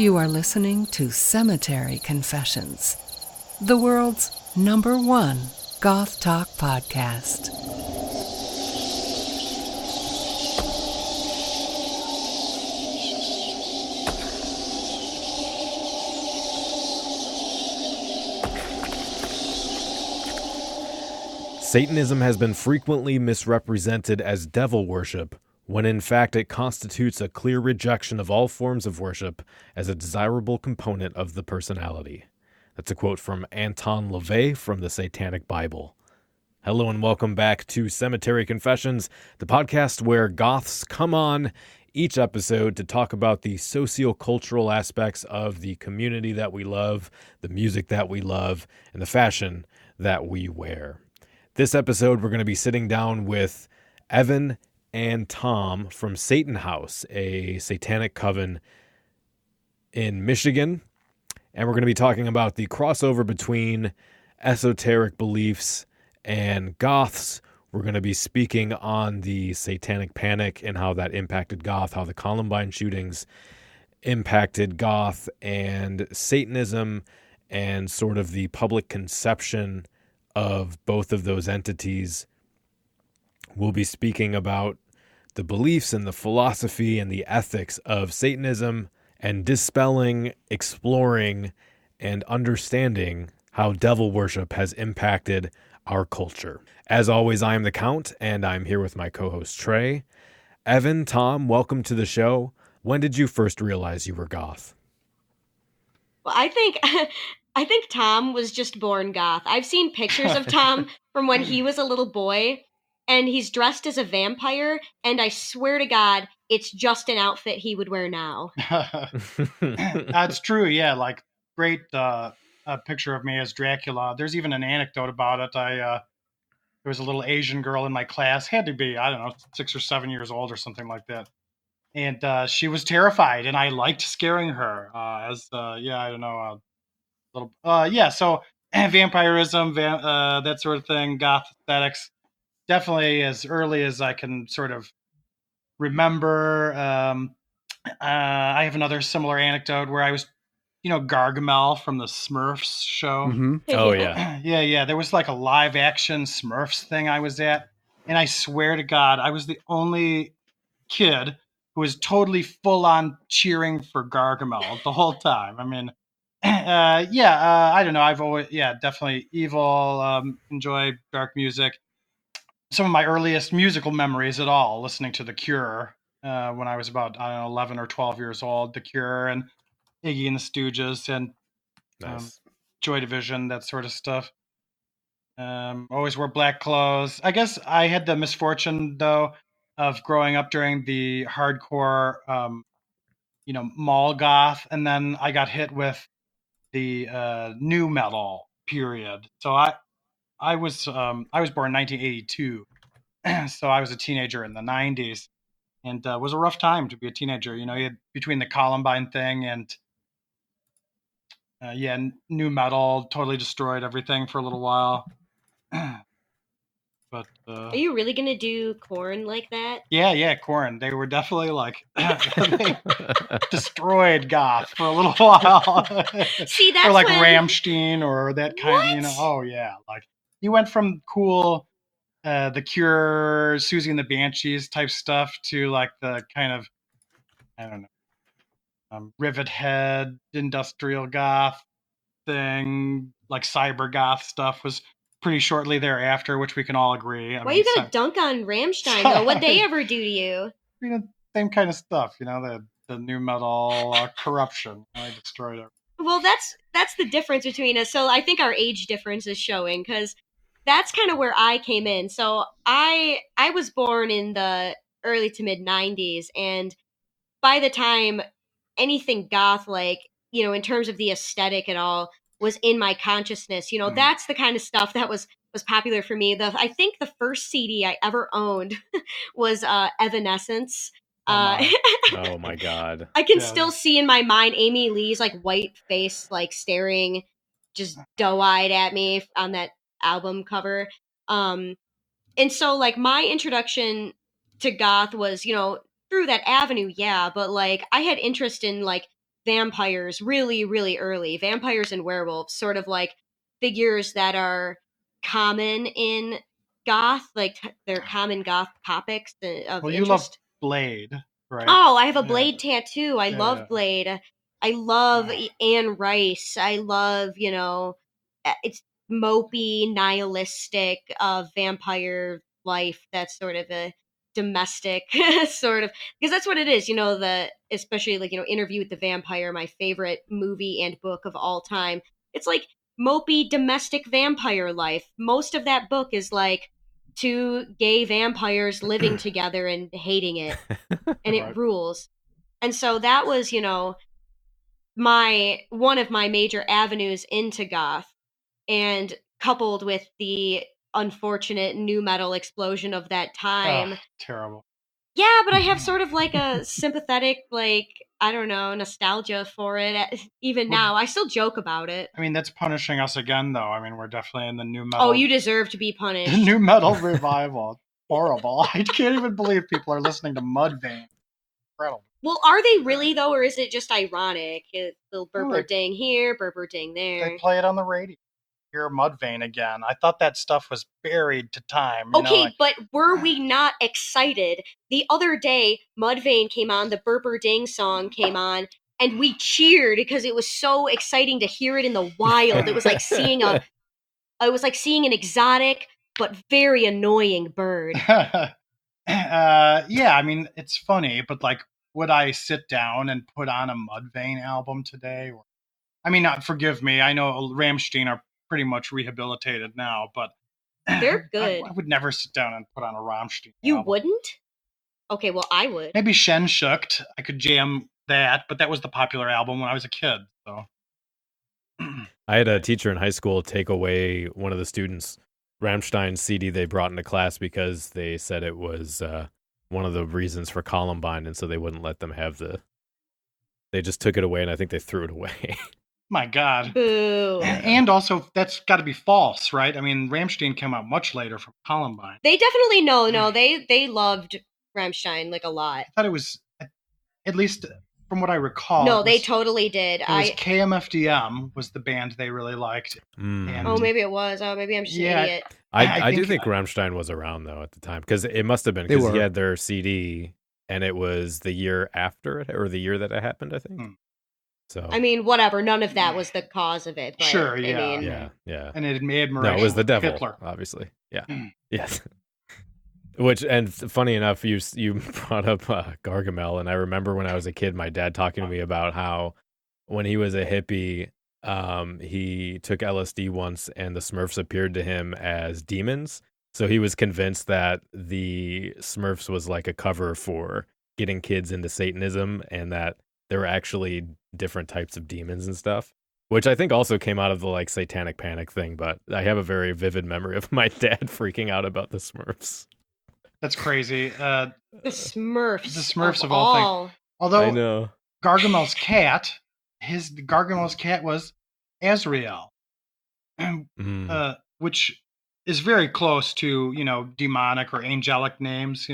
You are listening to Cemetery Confessions, the world's #1 goth talk podcast. Satanism has been frequently misrepresented as devil worship, when in fact it constitutes a clear rejection of all forms of worship as a desirable component of the personality. That's a quote from Anton LaVey from the Satanic Bible. Hello and welcome back to Cemetery Confessions, the podcast where goths come on each episode to talk about the socio-cultural aspects of the community that we love, the music that we love, and the fashion that we wear. This episode, we're going to be sitting down with Evyn and Thom from Satanhaus, a satanic coven in Michigan. And we're going to be talking about the crossover between esoteric beliefs and goths. We're going to be speaking on the satanic panic and how that impacted goth, how the Columbine shootings impacted goth and Satanism, and sort of the public conception of both of those entities. We'll be speaking about the beliefs and the philosophy and the ethics of Satanism, and dispelling, exploring, and understanding how devil worship has impacted our culture. As always, I am the Count, and I'm here with my co-host Trey. Evyn, Thom, welcome to the show. When did you first realize you were goth? Well, I think Thom was just born goth. I've seen pictures of Thom from when he was a little boy, and he's dressed as a vampire, and I swear to God, it's just an outfit he would wear now. That's true, yeah, like, great a picture of me as Dracula. There's even an anecdote about it. There was a little Asian girl in my class, had to be, I don't know, 6 or 7 years old or something like that. And she was terrified, and I liked scaring her so vampirism, that sort of thing, goth aesthetics, definitely as early as I can sort of remember. I have another similar anecdote where I was, Gargamel from the Smurfs show. Mm-hmm. Oh, yeah. Yeah. There was like a live action Smurfs thing I was at, and I swear to God, I was the only kid who was totally full on cheering for Gargamel the whole time. I mean, I don't know. I've always, definitely evil, enjoy dark music. Some of my earliest musical memories at all, listening to The Cure when I was about, 11 or 12 years old, The Cure and Iggy and the Stooges and Nice. Joy Division, that sort of stuff. Always wore black clothes. I guess I had the misfortune, though, of growing up during the hardcore, mall goth, and then I got hit with the new metal period. So I was born in 1982, so I was a teenager in the 90s, and it was a rough time to be a teenager. You had between the Columbine thing and new metal totally destroyed everything for a little while. But are you really gonna do Korn like that? Yeah, Korn. They were definitely like they destroyed goth for a little while. See, that's or like when... Rammstein or that kind. What? Oh yeah, like you went from cool, The Cure, Susie and the Banshees type stuff to like the kind of, I don't know, Rivet Head, industrial goth thing, like cyber goth stuff was pretty shortly thereafter, which we can all agree. Why you gotta dunk on Rammstein, though? What'd they ever do to you? Same kind of stuff, the new metal corruption. I destroyed it. Well, that's the difference between us. So I think our age difference is showing, because that's kind of where I came in. So I was born in the early to mid 90s, and by the time anything goth, like, in terms of the aesthetic and all, was in my consciousness, that's the kind of stuff that was popular for me. I think the first CD I ever owned was Evanescence. Oh my God. I can still see in my mind Amy Lee's like white face, like staring just doe-eyed at me on that album cover. And so like my introduction to goth was, through that avenue, yeah, but like I had interest in like vampires really, really early. Vampires and werewolves, sort of like figures that are common in goth, like they're common goth topics of Well, you love interest. Blade, right? Oh, I have a Yeah. Blade tattoo. I love Yeah. Blade. I love Anne Rice. I love, it's mopey, nihilistic vampire life that's sort of a domestic sort of, because that's what it is, especially like, Interview with the Vampire, my favorite movie and book of all time. It's like mopey domestic vampire life. Most of that book is like two gay vampires living together and hating it, and it rules. And so that was, one of my major avenues into goth, and coupled with the unfortunate nu metal explosion of that time. Terrible. Yeah, but I have sort of like a sympathetic, like, I don't know, nostalgia for it. Even now, I still joke about it. I mean, that's punishing us again, though. I mean, we're definitely in the nu metal. Oh, you deserve to be punished. Nu metal revival. Horrible. I can't even believe people are listening to Mudvayne. Incredible. Well, are they really, though, or is it just ironic? A little burper ding here, burper ding there. They play it on the radio. Hear Mudvayne again. I thought that stuff was buried to time. But were we not excited? The other day, Mudvayne came on, the burper ding song came on, and we cheered because it was so exciting to hear it in the wild. It was like seeing an exotic but very annoying bird. Yeah, I mean, it's funny, but like, would I sit down and put on a Mudvayne album today? I mean, forgive me. I know Rammstein are pretty much rehabilitated now, but they're good. I would never sit down and put on a Rammstein You album. wouldn't? Okay, well, I would. Maybe Schenschucht. I could jam that, but that was the popular album when I was a kid. So I had a teacher in high school take away one of the students' Rammstein CD they brought into class because they said it was one of the reasons for Columbine, and so they wouldn't let them have they just took it away, and I think they threw it away. My God. Boo. And also, that's got to be false, right? I mean, Rammstein came out much later from Columbine. They definitely they loved Rammstein like a lot. I thought it was, at least from what I recall. No, they totally did. It was KMFDM was the band they really liked. And maybe it was. Oh, maybe I'm just an idiot. I do think Rammstein was around, though, at the time, because it must have been, because he had their CD, and it was the year after it, or the year that it happened, I think. So I mean, whatever. None of that was the cause of it. But, sure, yeah. I mean, yeah. And it made admiration. No, it was the devil, Hitler. Obviously. Yeah. Yes. And funny enough, you brought up Gargamel, and I remember when I was a kid, my dad talking to me about how when he was a hippie, he took LSD once, and the Smurfs appeared to him as demons. So he was convinced that the Smurfs was like a cover for getting kids into Satanism, and that there were actually different types of demons and stuff, which I think also came out of the like Satanic Panic thing. But I have a very vivid memory of my dad freaking out about the Smurfs. That's crazy. The Smurfs. The Smurfs of all things. Although I know. Gargamel's cat was Azrael, which is very close to, demonic or angelic names,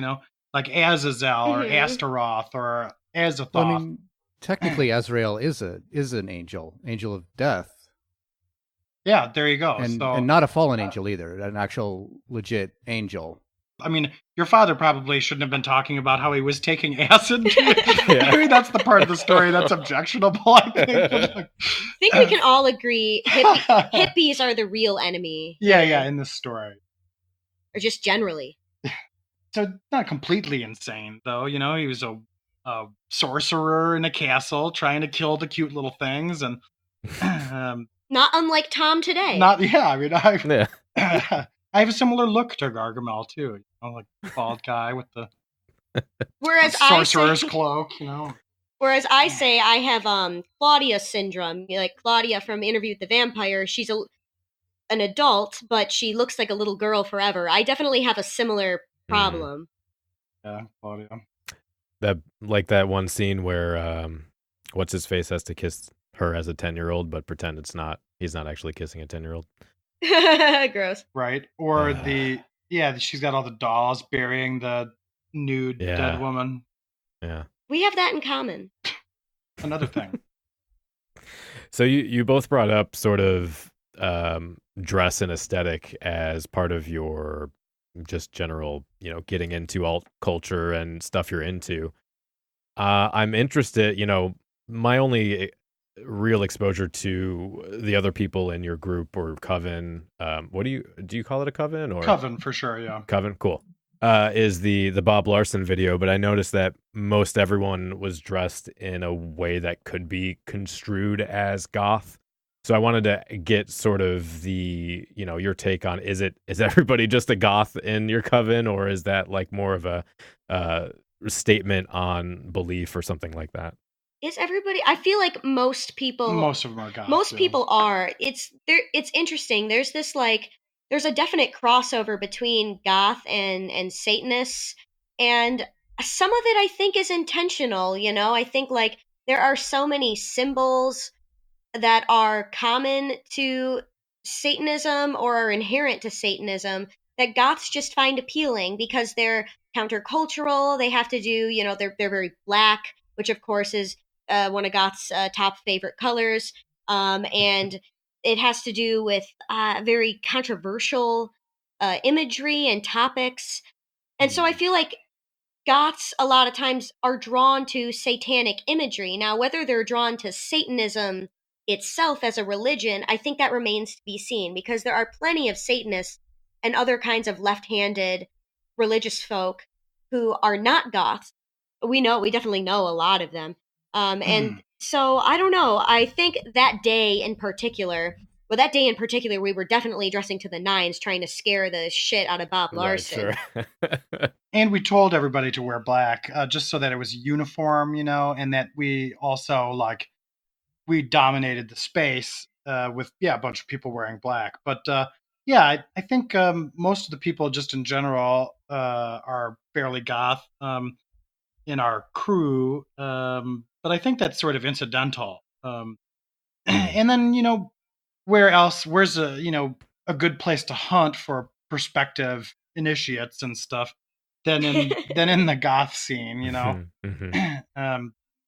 like Azazel or Astaroth or Azathoth. Well, I mean, technically, Azrael is an angel of death. Yeah, there you go. And not a fallen angel either, an actual legit angel. I mean, your father probably shouldn't have been talking about how he was taking acid. I mean, that's the part of the story that's objectionable, I think. I think we can all agree hippies are the real enemy. Yeah, in this story. Or just generally. So, not completely insane, though. He was a sorcerer in a castle trying to kill the cute little things. And not unlike Thom today. I have a similar look to Gargamel, too. Like the bald guy with the sorcerer's cloak, Whereas I say I have Claudia syndrome, like Claudia from Interview with the Vampire. She's an adult, but she looks like a little girl forever. I definitely have a similar problem. Yeah, Claudia. That one scene where what's his face has to kiss her as a 10-year-old, but pretend he's not actually kissing a 10-year-old. Gross. Right. Or she's got all the dolls burying the nude dead woman. Yeah. We have that in common. Another thing. So you both brought up sort of dress and aesthetic as part of your just general, getting into alt culture and stuff you're into. I'm interested, my only real exposure to the other people in your group or coven, what do you call it, a coven or Coven for sure, yeah. coven? Cool. Is the Bob Larson video, but I noticed that most everyone was dressed in a way that could be construed as goth. So I wanted to get sort of the, your take on, is everybody just a goth in your coven, or is that like more of a statement on belief or something like that? Is everybody? I feel like most people. Most of them are goths. Most yeah. people are. It's interesting. There's this there's a definite crossover between goth and Satanists, and some of it I think is intentional. I think like there are so many symbols that are common to Satanism or are inherent to Satanism that goths just find appealing because they're countercultural. They have to do, they're very black, which of course is one of goths' top favorite colors, and it has to do with very controversial imagery and topics. And so I feel like goths a lot of times are drawn to satanic imagery. Now, whether they're drawn to Satanism itself as a religion, I think that remains to be seen, because there are plenty of Satanists and other kinds of left-handed religious folk who are not goths. We definitely know a lot of them. And so I don't know. I think that day in particular, we were definitely dressing to the nines, trying to scare the shit out of Bob Larson. Right, sure. And we told everybody to wear black, just so that it was uniform, and that we also we dominated the space with a bunch of people wearing black. But I think most of the people just in general are fairly goth in our crew. But I think that's sort of incidental. And then, where's a good place to hunt for prospective initiates and stuff than in the goth scene,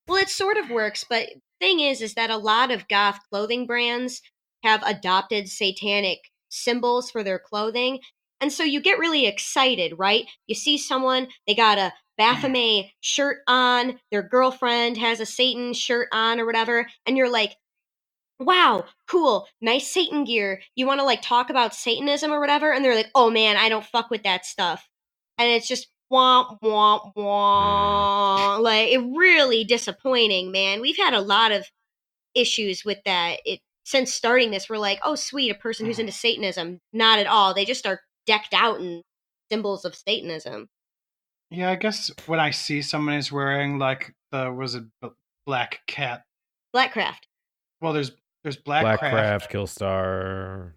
Well, it sort of works, but thing is that a lot of goth clothing brands have adopted satanic symbols for their clothing. And so you get really excited, right? You see someone, they got a Baphomet shirt on, their girlfriend has a Satan shirt on or whatever, and you're like, wow, cool, nice Satan gear. You want to talk about Satanism or whatever? And they're like, oh man, I don't fuck with that stuff. And it's just womp, womp, womp. Like, it really disappointing, man. We've had a lot of issues with that. Since starting this, we're like, oh sweet, a person who's into Satanism. Not at all. They just are decked out in symbols of Satanism. Yeah, I guess when I see someone who's wearing black cat. Blackcraft. Well, there's Blackcraft. Blackcraft, Killstar.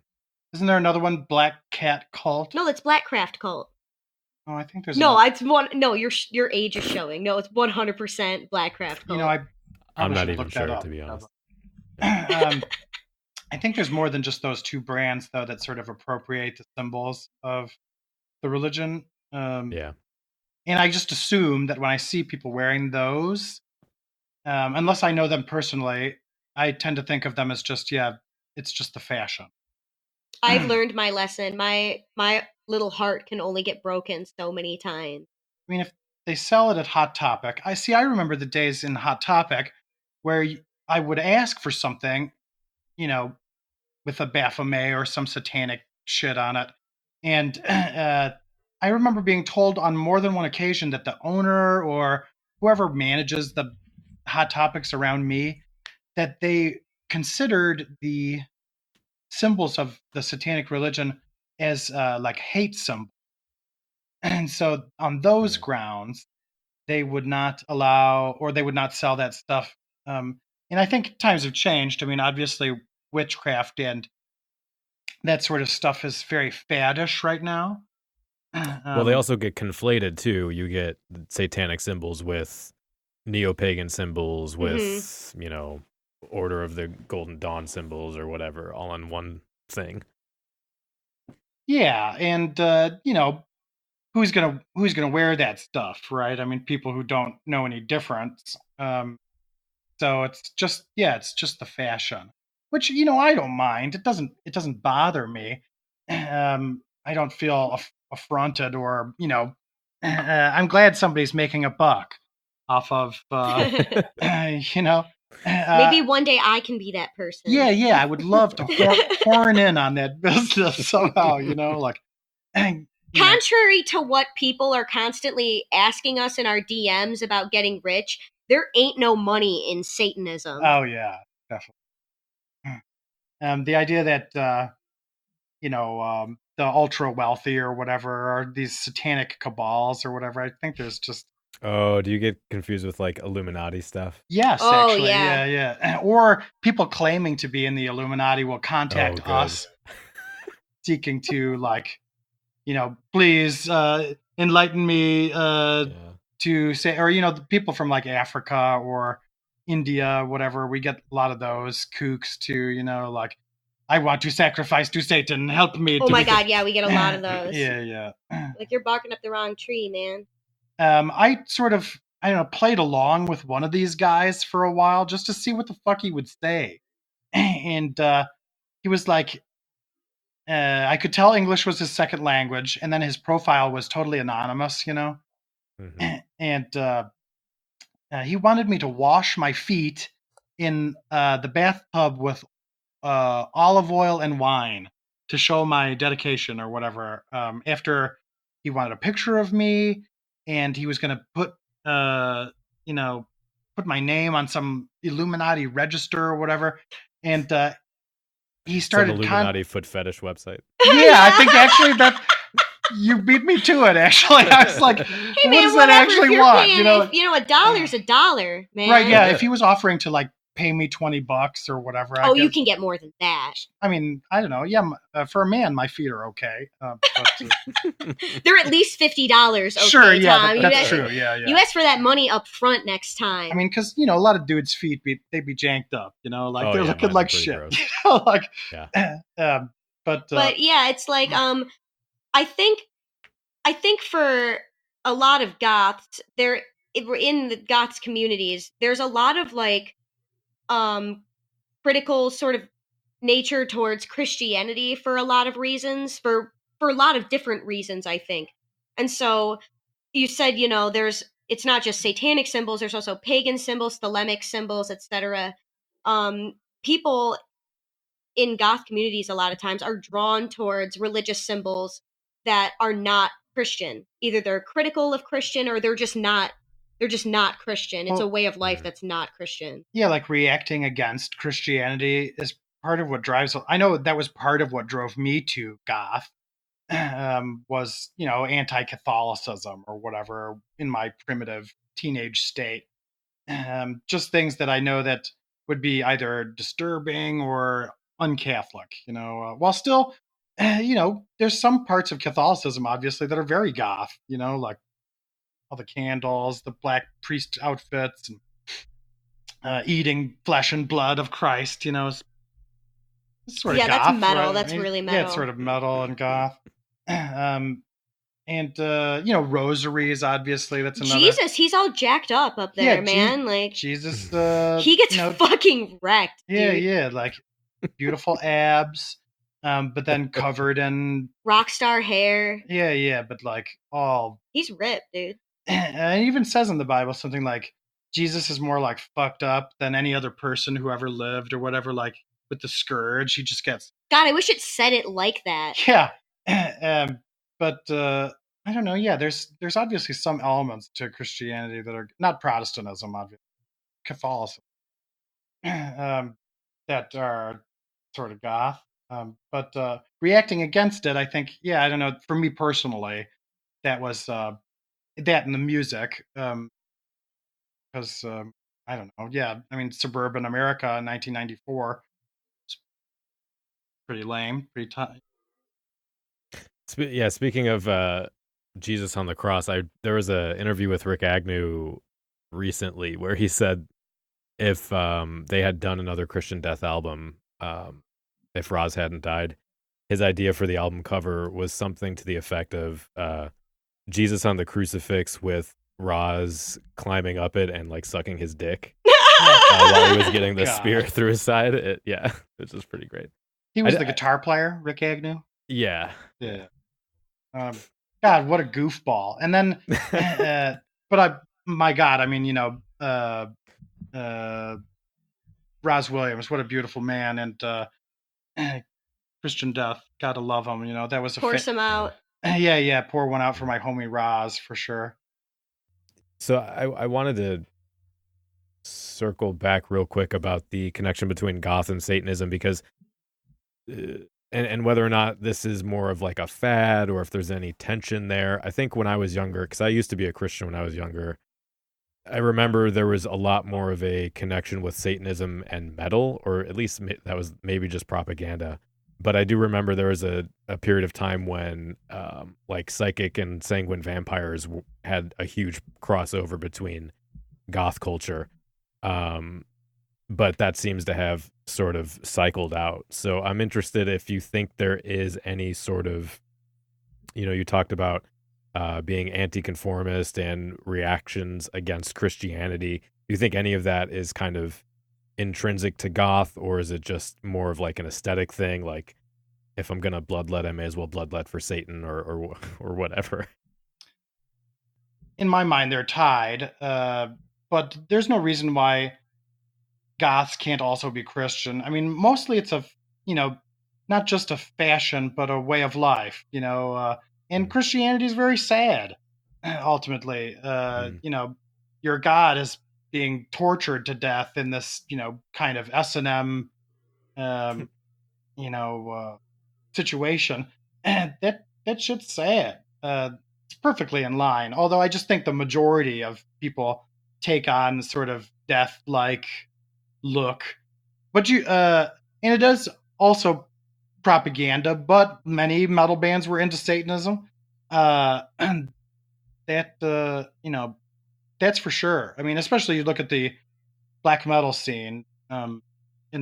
Isn't there another one, Black Cat Cult? No, it's Blackcraft Cult. Oh, I think there's it's one. No, your age is showing. No, it's 100% Blackcraft Cult. I'm not even sure, to be honest. I think there's more than just those two brands, though, that sort of appropriate the symbols of the religion. Yeah. And I just assume that when I see people wearing those, unless I know them personally, I tend to think of them as just, it's just the fashion. I've learned my lesson. My little heart can only get broken so many times. I mean, if they sell it at Hot Topic, I remember the days in Hot Topic where I would ask for something, with a Baphomet or some satanic shit on it. And I remember being told on more than one occasion that the owner or whoever manages the Hot Topics around me, that they considered the symbols of the satanic religion as hate symbols. And so on those grounds, they would not allow, or they would not sell that stuff. And I think times have changed. I mean, obviously, witchcraft and that sort of stuff is very faddish right now. Well, they also get conflated, too. You get satanic symbols with neo-pagan symbols, with, Order of the Golden Dawn symbols or whatever, all in one thing. Yeah, and, who's gonna wear that stuff, right? I mean, people who don't know any difference. So it's just the fashion, which I don't mind. It doesn't bother me. I don't feel affronted or I'm glad somebody's making a buck off of Maybe one day I can be that person. Yeah, I would love to horn in on that business somehow, like. Contrary to what people are constantly asking us in our DMs about getting rich, there ain't no money in Satanism. Oh yeah, definitely. The idea that the ultra wealthy or whatever are these satanic cabals or whatever. I think there's just. Oh, do you get confused with like Illuminati stuff? Yes, Oh, actually, yeah. yeah. Or people claiming to be in the Illuminati will contact us, seeking to please enlighten me to say, or the people from like Africa or India, whatever. We get a lot of those kooks too, like, I want to sacrifice to Satan. Help me. Oh my God, yeah, we get a lot of those. Yeah. Like, you're barking up the wrong tree, man. I sort of, I don't know, played along with one of these guys for a while just to see what the fuck he would say. And he was like, I could tell English was his second language, and then his profile was totally anonymous, Mm-hmm. And he wanted me to wash my feet in the bathtub with olive oil and wine to show my dedication or whatever. After he wanted a picture of me, and he was going to put my name on some Illuminati register or whatever, and he started some Illuminati foot fetish website. Yeah, I think actually that you beat me to it. Actually, I was like, hey, "What man, does that actually want?" $1's a dollar, man. Right? Yeah. If he was offering to like pay me $20 or whatever, I guess, you can get more than that. I mean, I don't know. Yeah, for a man, my feet are okay. They're at least $50. Okay, sure, yeah, Tom. that's true. Yeah. You ask for that money up front next time. I mean, because a lot of dudes' feet they'd be janked up. Like they're looking like shit. Like, yeah. But yeah, it's like I think for a lot of goths, in the goths communities, there's a lot of like critical sort of nature towards Christianity for a lot of reasons, for a lot of different reasons, I think. And so you said, it's not just satanic symbols, there's also pagan symbols, thelemic symbols, etc. People in goth communities a lot of times are drawn towards religious symbols that are not Christian. Either they're critical of Christian or they're just not Christian. It's a way of life that's not Christian. Yeah, like reacting against Christianity is part of what drives. I know that was part of what drove me to goth. Was anti-Catholicism or whatever in my primitive teenage state. Just things that I know that would be either disturbing or un-Catholic. While still, there's some parts of Catholicism obviously that are very goth. Like all the candles, the black priest outfits, and eating flesh and blood of Christ. It's sort of goth. That's metal. Right? That's really metal. Yeah, it's sort of metal and goth. And rosaries, obviously, that's another. Jesus, he's all jacked up there, man. Like Jesus, he gets fucking wrecked. Dude. Yeah, like beautiful abs, but then covered in rock star hair. Yeah, but like all. He's ripped, dude. And it even says in the Bible something like Jesus is more like fucked up than any other person who ever lived or whatever. Like with the scourge, he just gets. God, I wish it said it like that. Yeah. But I don't know. Yeah, there's obviously some elements to Christianity that are not Protestantism, obviously, Catholicism, that are sort of goth. But reacting against it, I think, I don't know. For me personally, that was that and the music, because I don't know. Yeah, I mean, suburban America in 1994, it's pretty lame, pretty tight. Speaking of Jesus on the cross, there was an interview with Rick Agnew recently where he said if they had done another Christian Death album, if Roz hadn't died, his idea for the album cover was something to the effect of Jesus on the crucifix with Roz climbing up it and like sucking his dick. while he was getting the God. spear through his side. Which is pretty great. He was the guitar player, Rick Agnew. Yeah. God, what a goofball! And then, my God, I mean, Roz Williams, what a beautiful man, and Christian Death, gotta love him. That was pour some out. Yeah, pour one out for my homie Roz for sure. So I wanted to circle back real quick about the connection between goth and Satanism, because and whether or not this is more of like a fad or if there's any tension there. I think when I was younger, because I used to be a Christian when I was younger, I remember there was a lot more of a connection with Satanism and metal, or at least that was maybe just propaganda. But I do remember there was a period of time when like psychic and sanguine vampires had a huge crossover between goth culture. But that seems to have sort of cycled out. So I'm interested if you think there is any sort of, you talked about being anti-conformist and reactions against Christianity. Do you think any of that is kind of intrinsic to goth, or is it just more of like an aesthetic thing? Like, if I'm going to bloodlet, I may as well bloodlet for Satan or whatever. In my mind, they're tied, but there's no reason why goths can't also be Christian. I mean, mostly it's not just a fashion, but a way of life, and Christianity is very sad, ultimately. Your God is being tortured to death in this, kind of S&M, situation. And that shit's sad. It's perfectly in line. Although I just think the majority of people take on sort of death-like look. But and it is also propaganda, but many metal bands were into Satanism. And that, that's for sure. I mean, especially you look at the black metal scene in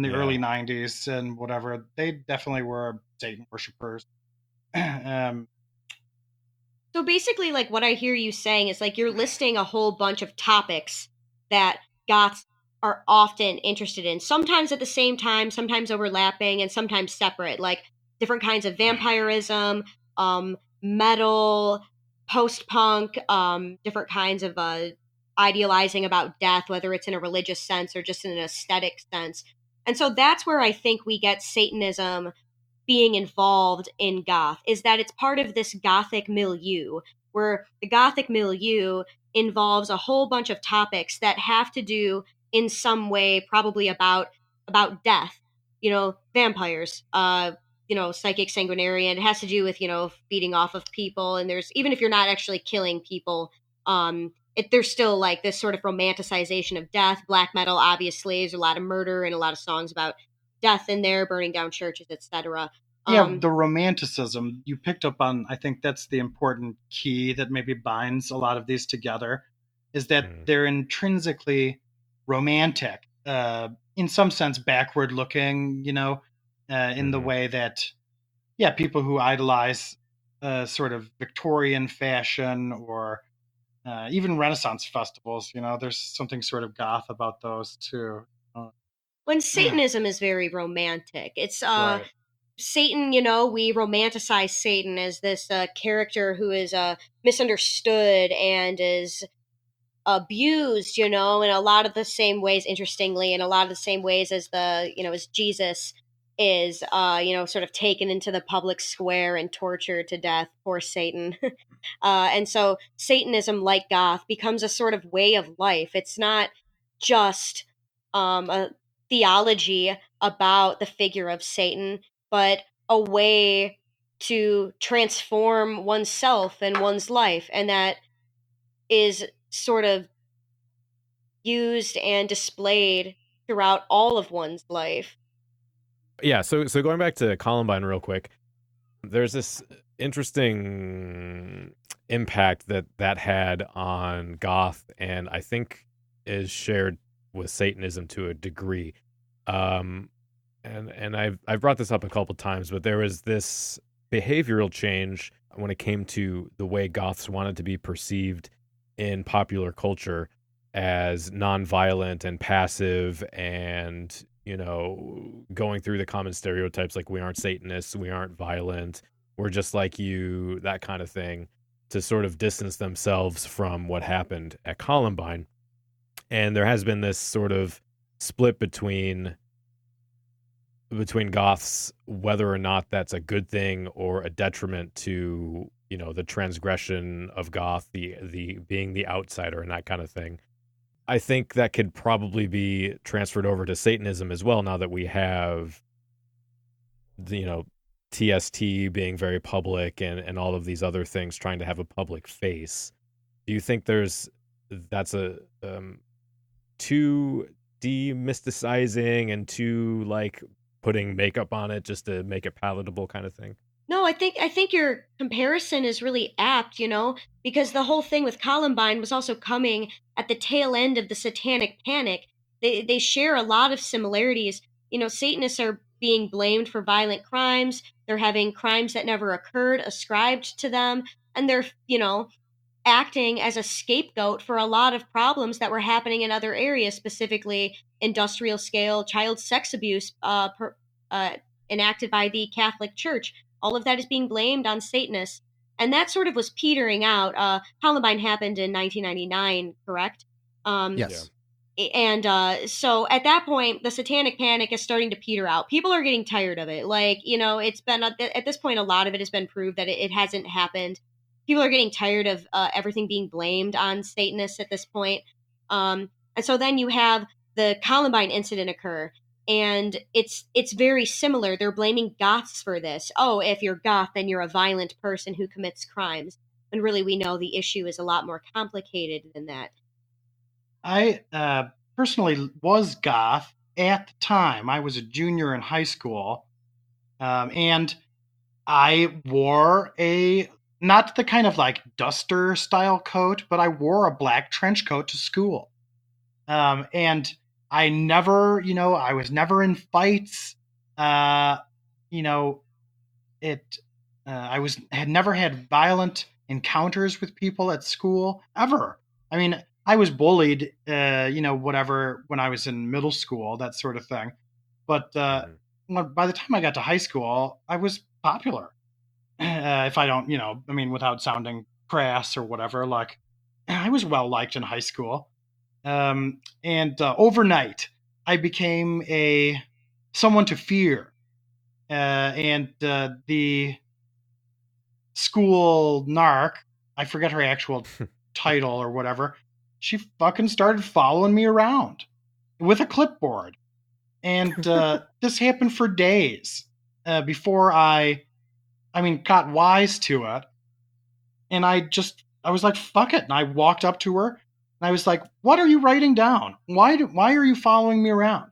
the early 90s and whatever, they definitely were Satan worshipers. So basically, like, what I hear you saying is like you're listing a whole bunch of topics that goths are often interested in, sometimes at the same time, sometimes overlapping, and sometimes separate, like different kinds of vampirism, metal, post-punk, different kinds of idealizing about death, whether it's in a religious sense or just in an aesthetic sense. And so that's where I think we get Satanism being involved in goth, is that it's part of this gothic milieu, where the gothic milieu involves a whole bunch of topics that have to do in some way probably about death, vampires, psychic sanguinarian. It has to do with, feeding off of people. And there's, even if you're not actually killing people, there's still like this sort of romanticization of death. Black metal, obviously, there's a lot of murder and a lot of songs about death in there, burning down churches, etc. The romanticism you picked up on, I think that's the important key that maybe binds a lot of these together, is that they're intrinsically romantic, in some sense backward looking, in the way that, people who idolize sort of Victorian fashion or even Renaissance festivals, there's something sort of goth about those too. When Satanism is very romantic, it's Right. Satan, we romanticize Satan as this character who is misunderstood and is abused, in a lot of the same ways, interestingly, in a lot of the same ways as as Jesus is, sort of taken into the public square and tortured to death. Poor Satan. And so Satanism, like goth, becomes a sort of way of life. It's not just a theology about the figure of Satan, but a way to transform oneself and one's life. And that is sort of used and displayed throughout all of one's life. Yeah, so going back to Columbine real quick, there's this interesting impact that had on goth, and I think is shared with Satanism to a degree. And I've brought this up a couple times, but there was this behavioral change when it came to the way goths wanted to be perceived in popular culture. as nonviolent and passive and, going through the common stereotypes like we aren't Satanists, we aren't violent, we're just like you, that kind of thing, to sort of distance themselves from what happened at Columbine. And there has been this sort of split between goths, whether or not that's a good thing or a detriment to, the transgression of goth, the being the outsider and that kind of thing. I think that could probably be transferred over to Satanism as well, now that we have the, TST being very public and all of these other things trying to have a public face. Do you think that's a too demysticizing and too like putting makeup on it just to make it palatable kind of thing? No, I think your comparison is really apt, because the whole thing with Columbine was also coming at the tail end of the Satanic Panic. They share a lot of similarities. Satanists are being blamed for violent crimes. They're having crimes that never occurred ascribed to them, and they're, acting as a scapegoat for a lot of problems that were happening in other areas, specifically industrial scale child sex abuse enacted by the Catholic Church. All of that is being blamed on Satanists. And that sort of was petering out. Columbine happened in 1999, correct? Yes. And so at that point, the Satanic Panic is starting to peter out. People are getting tired of it. Like, it's been, at this point, a lot of it has been proved that it hasn't happened. People are getting tired of everything being blamed on Satanists at this point. And so then you have the Columbine incident occur. And it's very similar. They're blaming goths for this. Oh, if you're goth, then you're a violent person who commits crimes. And really, we know the issue is a lot more complicated than that. I personally was goth at the time. I was a junior in high school. And I wore not the kind of like duster style coat, but I wore a black trench coat to school. And I never, I was never in fights. I had never had violent encounters with people at school ever. I mean, I was bullied, whatever, when I was in middle school, that sort of thing. But by the time I got to high school, I was popular. If I don't, without sounding crass or whatever, like I was well liked in high school. And overnight, I became someone to fear. And the school narc, I forget her actual title or whatever, she fucking started following me around with a clipboard. And this happened for days before I got wise to it. And I was like, fuck it. And I walked up to her and I was like, what are you writing down? Why are you following me around?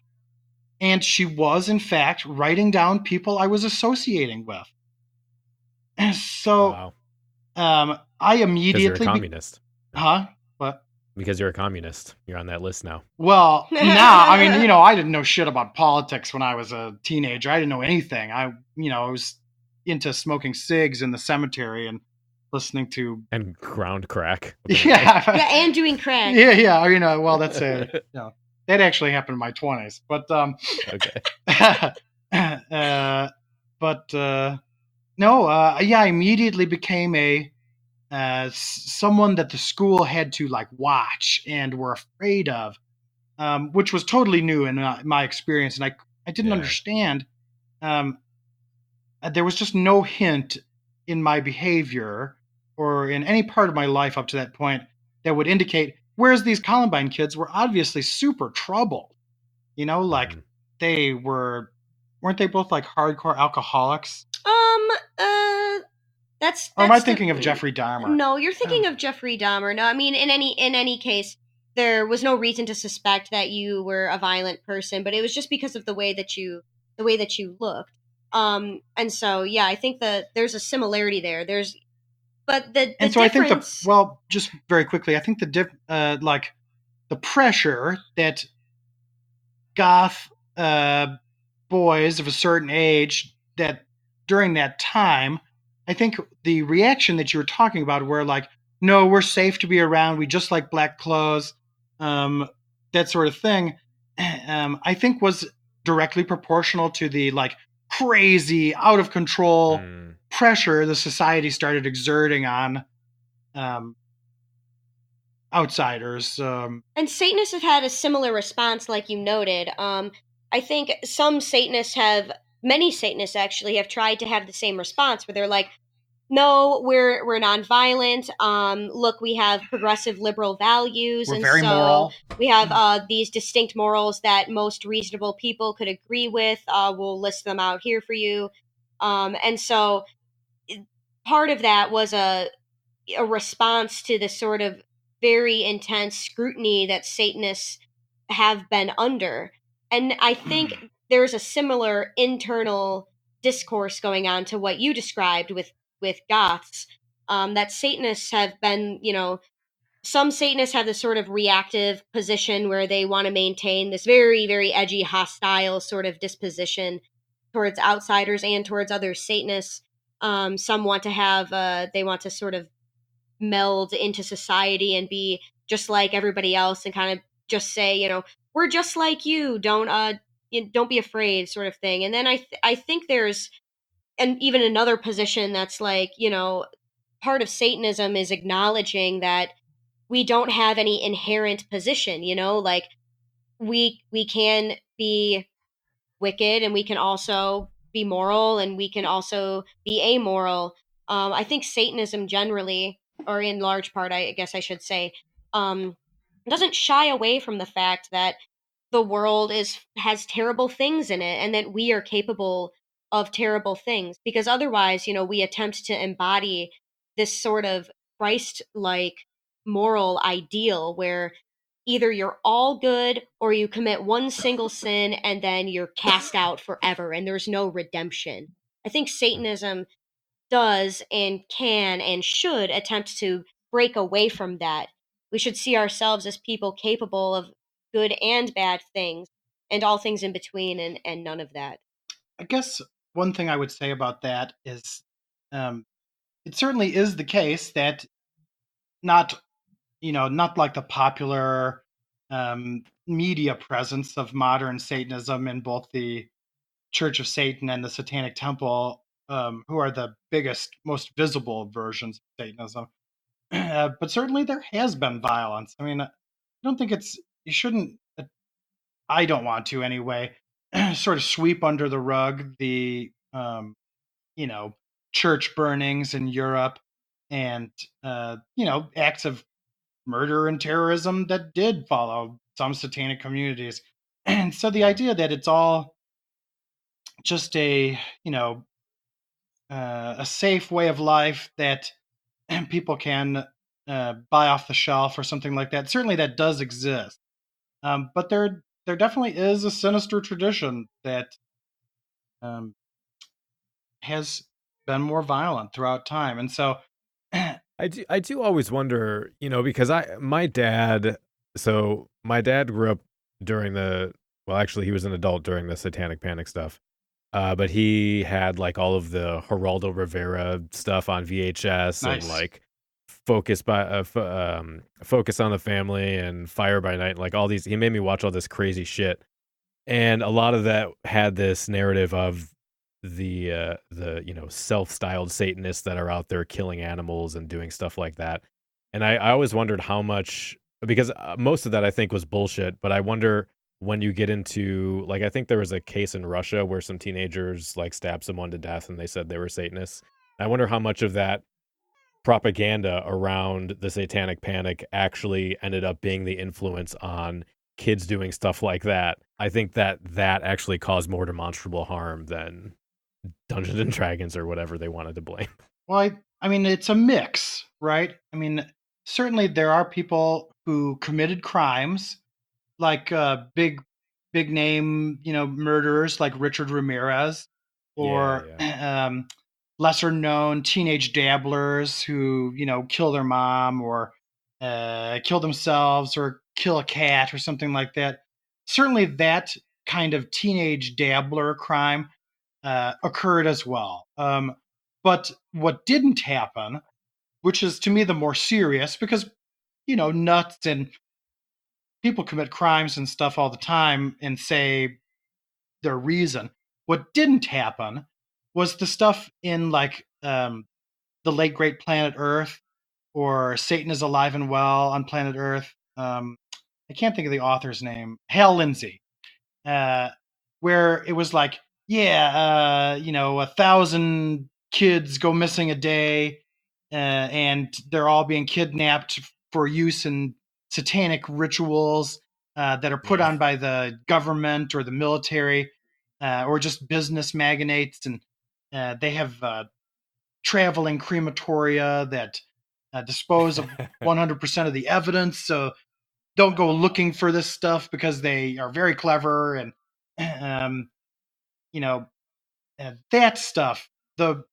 And she was, in fact, writing down people I was associating with. And so wow. I immediately... Because you're a communist. Huh? What? Because you're a communist. You're on that list now. Well, now, I didn't know shit about politics when I was a teenager. I didn't know anything. I was into smoking cigs in the cemetery and listening to... And ground crack. Yeah. Yeah, and doing crack. Yeah. Well, that's that actually happened in my 20s. But, okay. I immediately became someone that the school had to like watch and were afraid of, which was totally new in my experience. And I didn't understand. There was just no hint in my behavior or in any part of my life up to that point that would indicate, whereas these Columbine kids were obviously super troubled, they weren't they both like hardcore alcoholics? That's or am I thinking of Jeffrey Dahmer? No, you're thinking of Jeffrey Dahmer. No, I mean, in any case, there was no reason to suspect that you were a violent person, but it was just because of the way that you looked. And so, yeah, I think that there's a similarity there. I think just very quickly, I think the pressure that goth boys of a certain age that during that time, I think the reaction that you were talking about were like, no, we're safe to be around. We just like black clothes. that sort of thing, I think was directly proportional to the like crazy, out of control pressure the society started exerting on outsiders. And Satanists have had a similar response, like you noted. I think many Satanists actually have tried to have the same response, where they're like, "No, we're nonviolent. Look, we have progressive liberal values, We're and very so moral. we have these distinct morals that most reasonable people could agree with. We'll list them out here for you." And so part of that was a response to the sort of very intense scrutiny that Satanists have been under. And I think there's a similar internal discourse going on to what you described with Goths. That Satanists have been, some Satanists have this sort of reactive position where they want to maintain this very, very edgy, hostile sort of disposition towards outsiders and towards other Satanists. Some want to they want to sort of meld into society and be just like everybody else and kind of just say, we're just like you. Don't be afraid, sort of thing. And then I think there's even another position that's like, part of Satanism is acknowledging that we don't have any inherent position, like we can be wicked and we can also be moral and we can also be amoral. I think Satanism generally, or in large part, I guess I should say, um, doesn't shy away from the fact that the world has terrible things in it and that we are capable of terrible things, because otherwise, we attempt to embody this sort of Christ-like moral ideal where either you're all good or you commit one single sin and then you're cast out forever and there's no redemption. I think Satanism does and can and should attempt to break away from that. We should see ourselves as people capable of good and bad things and all things in between, and none of that. I guess one thing I would say about that is it certainly is the case that not not like the popular media presence of modern Satanism in both the Church of Satan and the Satanic Temple, who are the biggest, most visible versions of Satanism. But certainly there has been violence. I mean, I don't think you shouldn't, I don't want to anyway, sort of sweep under the rug the, church burnings in Europe and, acts of murder and terrorism that did follow some satanic communities. And so the idea that it's all just a safe way of life that people can buy off the shelf or something like that, certainly that does exist. But there definitely is a sinister tradition that has been more violent throughout time. And so I do always wonder, because my dad grew up during actually he was an adult during the Satanic Panic stuff. But he had like all of the Geraldo Rivera stuff on VHS. Nice. And like Focus on the Family and Fire by Night, like all these. He made me watch all this crazy shit, and a lot of that had this narrative of the self-styled Satanists that are out there killing animals and doing stuff like that. And I always wondered how much, because most of that I think was bullshit, but I wonder when you get into, like, I think there was a case in Russia where some teenagers like stabbed someone to death and they said they were Satanists. I wonder how much of that propaganda around the Satanic Panic actually ended up being the influence on kids doing stuff like that. I think that actually caused more demonstrable harm than Dungeons and Dragons or whatever they wanted to blame. Well, I mean, it's a mix, right? I mean, certainly there are people who committed crimes, like big name, murderers like Richard Ramirez, or lesser known teenage dabblers who, kill their mom or kill themselves or kill a cat or something like that. Certainly that kind of teenage dabbler crime occurred as well. But what didn't happen, which is to me the more serious, because nuts and people commit crimes and stuff all the time and say their reason. What didn't happen was the stuff in like the late great Planet Earth, or Satan is alive and well on Planet Earth. I can't think of the author's name. Hal Lindsey, where it was like, 1,000 kids go missing a day, and they're all being kidnapped for use in satanic rituals that are put on by the government or the military, or just business magnates, and they have traveling crematoria that dispose of 100% of the evidence. So don't go looking for this stuff because they are very clever, and that stuff. That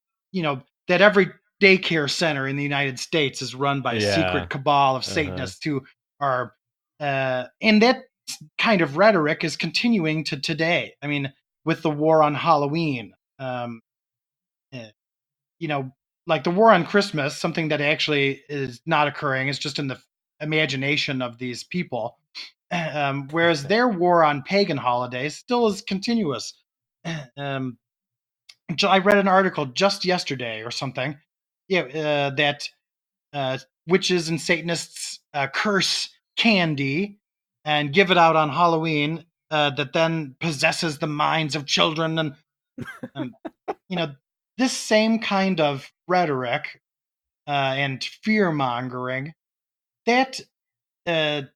every daycare center in the United States is run by a secret cabal of Satanists who are, and that kind of rhetoric is continuing to today. I mean, with the war on Halloween, like the war on Christmas, something that actually is not occurring. It's just in the imagination of these people. Whereas their war on pagan holidays still is continuous. I read an article just yesterday or something, that witches and Satanists curse candy and give it out on Halloween, that then possesses the minds of children, and this same kind of rhetoric and fear mongering, that that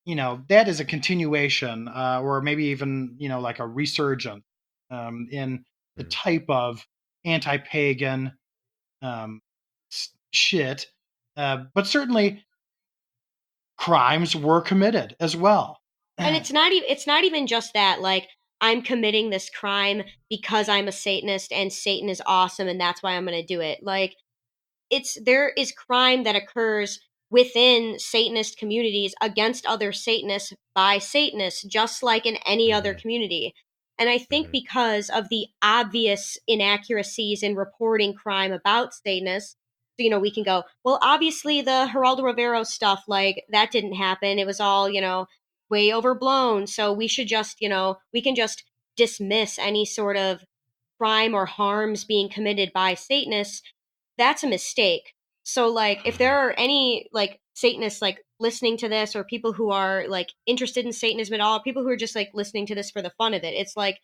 is a continuation, or maybe even like a resurgence in the type of anti-pagan shit, but certainly crimes were committed as well. And it's not even just that, like, I'm committing this crime because I'm a Satanist and Satan is awesome and that's why I'm going to do it. Like, there is crime that occurs within Satanist communities against other Satanists by Satanists, just like in any other community. And I think because of the obvious inaccuracies in reporting crime about Satanists, we can go, well, obviously the Geraldo Rivero stuff, like, that didn't happen. It was all, way overblown. So we should just, we can just dismiss any sort of crime or harms being committed by Satanists. That's a mistake. So, like, if there are any, like, Satanists, like, listening to this, or people who are, like, interested in Satanism at all, people who are just, like, listening to this for the fun of it, it's, like,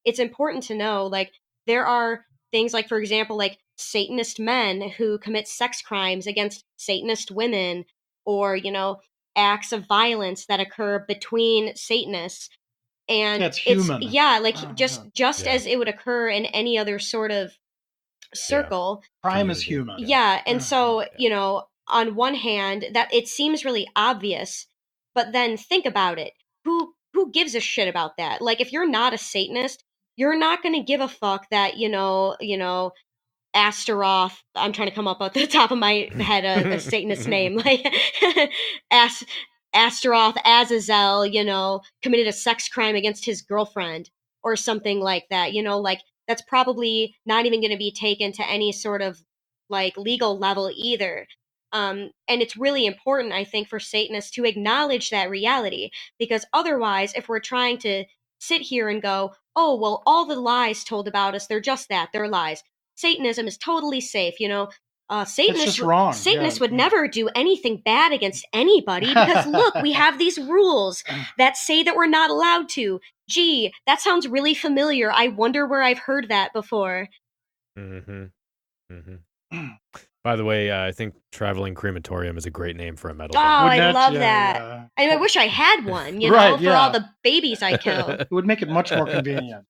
it's important to know, like, there are things like, for example, like, Satanist men who commit sex crimes against Satanist women, or, acts of violence that occur between Satanists. And that's human. Just as it would occur in any other sort of circle. Crime is human. Yeah. And so, on one hand, that it seems really obvious, but then think about it. Who gives a shit about that? Like, if you're not a Satanist, you're not going to give a fuck that, Astaroth, I'm trying to come up at the top of my head a Satanist name, like Astaroth, Azazel, committed a sex crime against his girlfriend or something like that, like, that's probably not even going to be taken to any sort of, like, legal level either. And it's really important, I think, for Satanists to acknowledge that reality, because otherwise, if we're trying to sit here and go, oh, well, all the lies told about us, they're just that, they're lies. Satanism is totally safe, Satanists would never do anything bad against anybody because, look, we have these rules that say that we're not allowed to. Gee, that sounds really familiar. I wonder where I've heard that before. By the way, I think Traveling Crematorium is a great name for a metal band. band. I love that. I wish I had one, for all the babies I kill. It would make it much more convenient.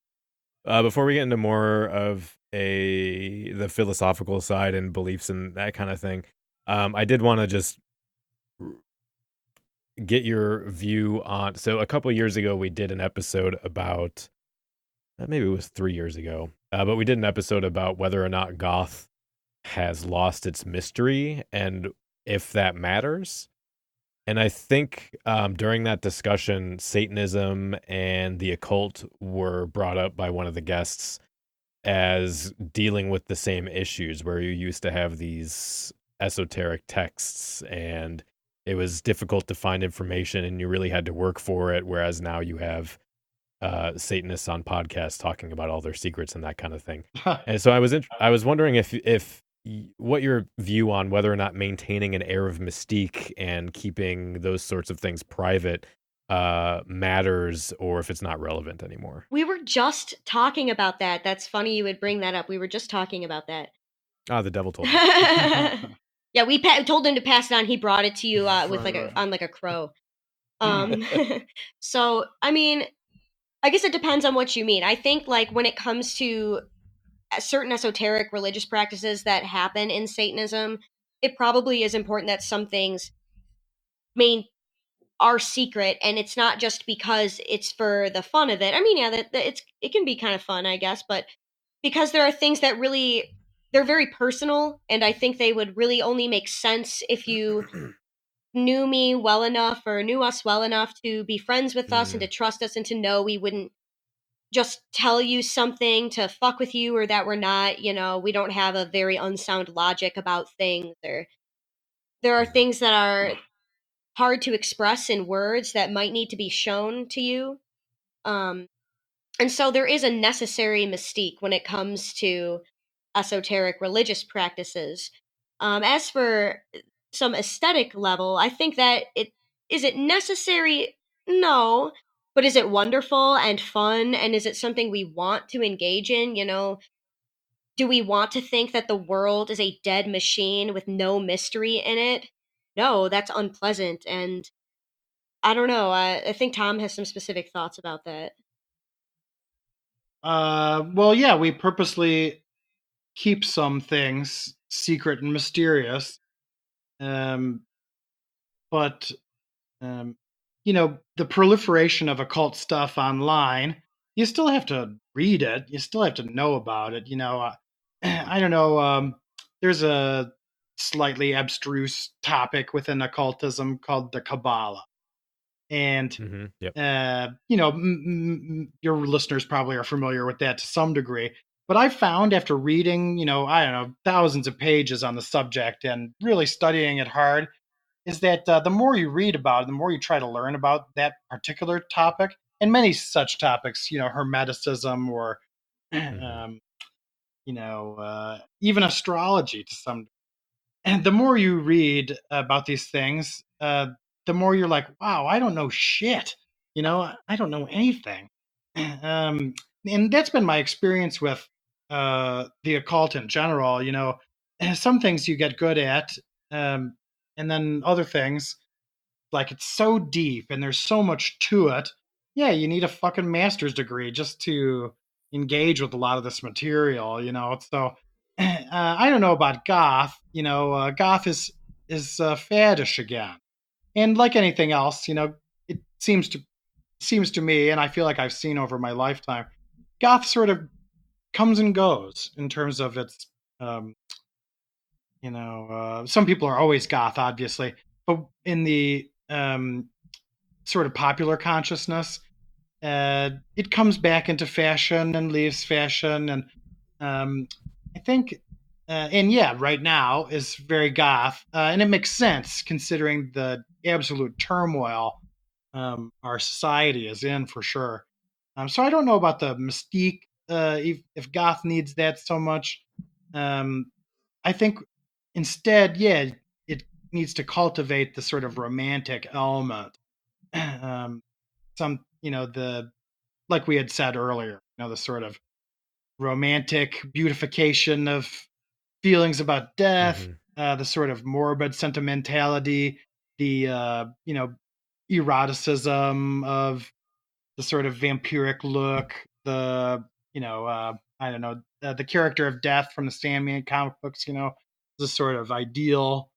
Before we get into more of the philosophical side and beliefs and that kind of thing, I did want to just get your view on. So a couple years ago, we did an episode about, maybe it was 3 years ago, but we did an episode about whether or not goth has lost its mystery and if that matters. And I think during that discussion, Satanism and the occult were brought up by one of the guests as dealing with the same issues, where you used to have these esoteric texts and it was difficult to find information and you really had to work for it. Whereas now you have Satanists on podcasts talking about all their secrets and that kind of thing. And so I was wondering if what your view on whether or not maintaining an air of mystique and keeping those sorts of things private matters, or if it's not relevant anymore. We were just talking about that. That's funny you would bring that up. We were just talking about that. Ah, the devil told me. Yeah, we told him to pass it on. He brought it to you with like a crow. So I mean, I guess it depends on what you mean. I think like when it comes to certain esoteric religious practices that happen in Satanism, it probably is important that some things are secret, and it's not just because it's for the fun of it. I mean, yeah, that it can be kind of fun, I guess, but because there are things that really they're very personal, and I think they would really only make sense if you knew me well enough or knew us well enough to be friends with us and to trust us and to know we wouldn't just tell you something to fuck with you or that we're not, we don't have a very unsound logic about things, or there are things that are hard to express in words that might need to be shown to you. And so there is a necessary mystique when it comes to esoteric religious practices. As for some aesthetic level, I think that is it necessary? No. But is it wonderful and fun? And is it something we want to engage in? Do we want to think that the world is a dead machine with no mystery in it? No, that's unpleasant. And I don't know. I think Thom has some specific thoughts about that. Well, yeah, we purposely keep some things secret and mysterious. But the proliferation of occult stuff online, you still have to read it. You still have to know about it. I don't know. There's a slightly abstruse topic within occultism called the Kabbalah. And, Yep. your listeners probably are familiar with that to some degree. But I found after reading, I don't know, thousands of pages on the subject and really studying it hard, is that the more you read about it, the more you try to learn about that particular topic and many such topics, Hermeticism or, even astrology to some. And the more you read about these things, the more you're like, wow, I don't know shit. I don't know anything. And that's been my experience with the occult in general. Some things you get good at, and then other things, like it's so deep and there's so much to it. Yeah, you need a fucking master's degree just to engage with a lot of this material. So I don't know about goth. Goth is faddish again, and like anything else, it seems to me, and I feel like I've seen over my lifetime, goth sort of comes and goes in terms of its. Some people are always goth, obviously, but in the sort of popular consciousness, it comes back into fashion and leaves fashion, and I think, and yeah, right now is very goth, and it makes sense considering the absolute turmoil our society is in, for sure. So I don't know about the mystique, if goth needs that so much. I think instead, yeah, it needs to cultivate the sort of romantic element. The like we had said earlier, the sort of romantic beautification of feelings about death, the sort of morbid sentimentality, the eroticism of the sort of vampiric look, the I don't know, the character of death from the Sandman comic books, the sort of ideal.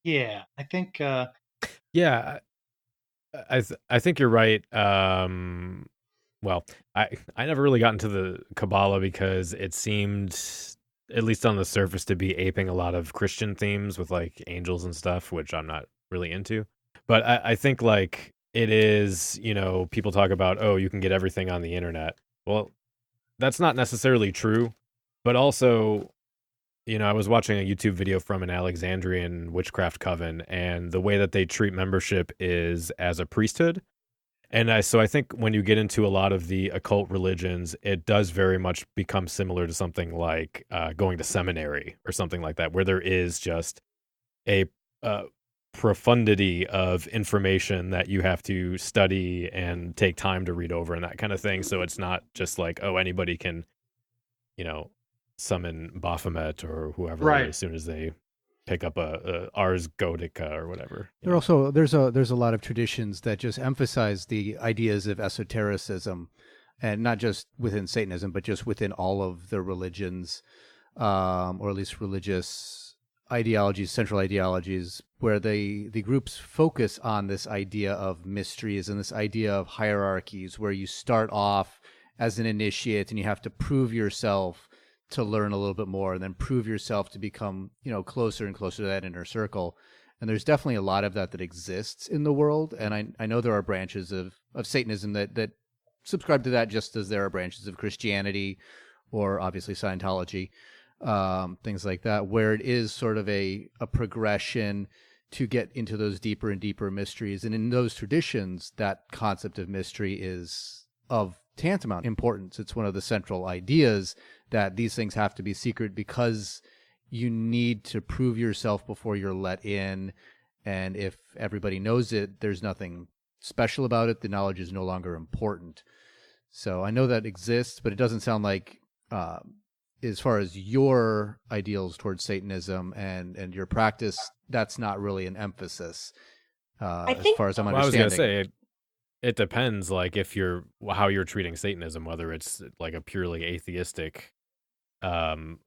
Yeah, I think. Yeah, I think you're right. Well, I never really got into the Kabbalah because it seemed, at least on the surface, to be aping a lot of Christian themes with like angels and stuff, which I'm not really into. But I think like it is, people talk about, oh, you can get everything on the internet. Well, that's not necessarily true, but also I was watching a YouTube video from an Alexandrian witchcraft coven, and the way that they treat membership is as a priesthood. And so I think when you get into a lot of the occult religions, it does very much become similar to something like going to seminary or something like that, where there is just a profundity of information that you have to study and take time to read over and that kind of thing. So it's not just like, oh, anybody can, summon Baphomet or whoever as soon as they pick up a Ars Gotica or whatever. There's a lot of traditions that just emphasize the ideas of esotericism, and not just within Satanism, but just within all of the religions, or at least religious ideologies, central ideologies, where the groups focus on this idea of mysteries and this idea of hierarchies, where you start off as an initiate and you have to prove yourself to learn a little bit more, and then prove yourself to become, closer and closer to that inner circle. And there's definitely a lot of that exists in the world. And I know there are branches of Satanism that subscribe to that, just as there are branches of Christianity or obviously Scientology, things like that, where it is sort of a progression to get into those deeper and deeper mysteries. And in those traditions, that concept of mystery is of tantamount importance. It's one of the central ideas that these things have to be secret, because you need to prove yourself before you're let in. And if everybody knows it, there's nothing special about it. The knowledge is no longer important. So I know that exists, but it doesn't sound like, as far as your ideals towards Satanism and your practice, that's not really an emphasis, as far as I'm understanding. I was going to say, it depends, like, how you're treating Satanism, whether it's like a purely atheistic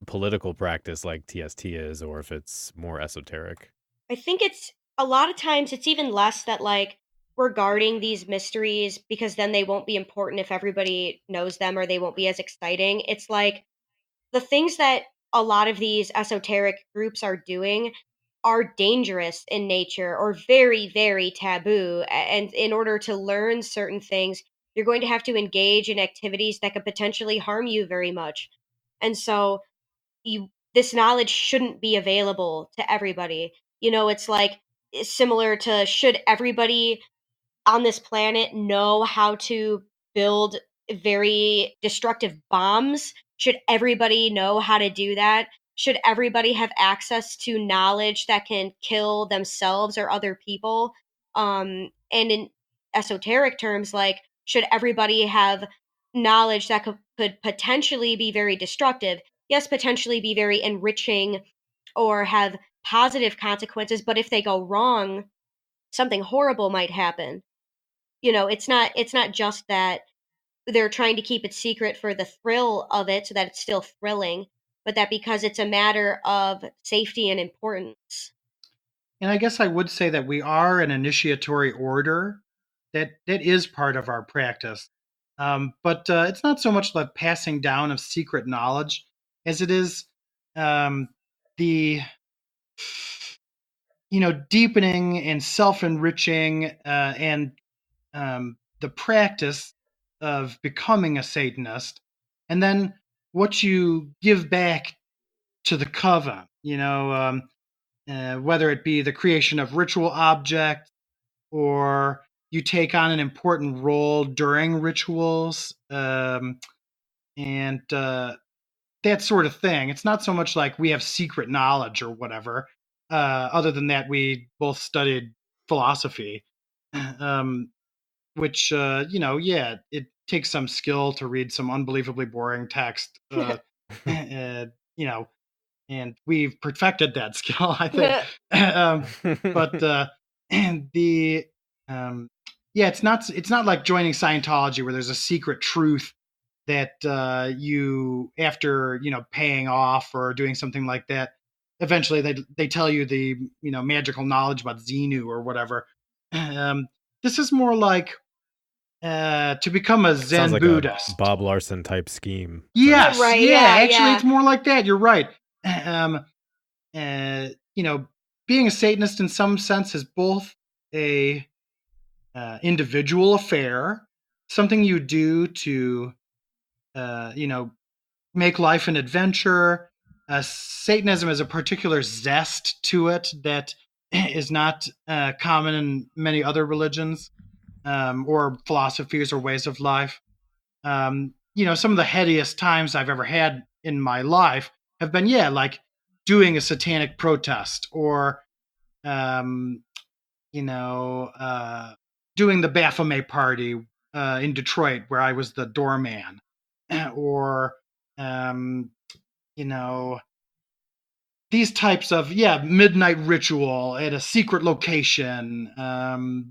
political practice like TST is, or if it's more esoteric. I think it's a lot of times it's even less that like we're guarding these mysteries because then they won't be important if everybody knows them, or they won't be as exciting. It's like the things that a lot of these esoteric groups are doing are dangerous in nature or very, very taboo. And in order to learn certain things, you're going to have to engage in activities that could potentially harm you very much. And so this knowledge shouldn't be available to everybody. It's like similar to, should everybody on this planet know how to build very destructive bombs? Should everybody know how to do that? Should everybody have access to knowledge that can kill themselves or other people? And in esoteric terms, like, should everybody have knowledge that could potentially be very destructive? Yes, potentially be very enriching or have positive consequences, but if they go wrong, something horrible might happen. It's not just that they're trying to keep it secret for the thrill of it so that it's still thrilling, but that because it's a matter of safety and importance. And I guess I would say that we are an initiatory order. That is part of our practice. But it's not so much the passing down of secret knowledge as it is the deepening and self-enriching and the practice of becoming a Satanist, and then what you give back to the coven, whether it be the creation of ritual objects, or you take on an important role during rituals, and that sort of thing. It's not so much like we have secret knowledge or whatever. Other than that, we both studied philosophy, which, it takes some skill to read some unbelievably boring text, and we've perfected that skill, I think. But and it's not like joining Scientology where there's a secret truth that you, after paying off or doing something like that, eventually they tell you the magical knowledge about Xenu or whatever. This is more like to become a Zen Sounds like Buddhist. a Bob Larson type scheme. Yes, right, actually, yeah. it's more like that. You're right. Being a Satanist in some sense is both a individual affair, something you do to make life an adventure, Satanism has a particular zest to it that is not common in many other religions or philosophies or ways of life. Some of the headiest times I've ever had in my life have been, like doing a satanic protest or, um, doing the Baphomet party in Detroit where I was the doorman, or, you know, these types of midnight ritual at a secret location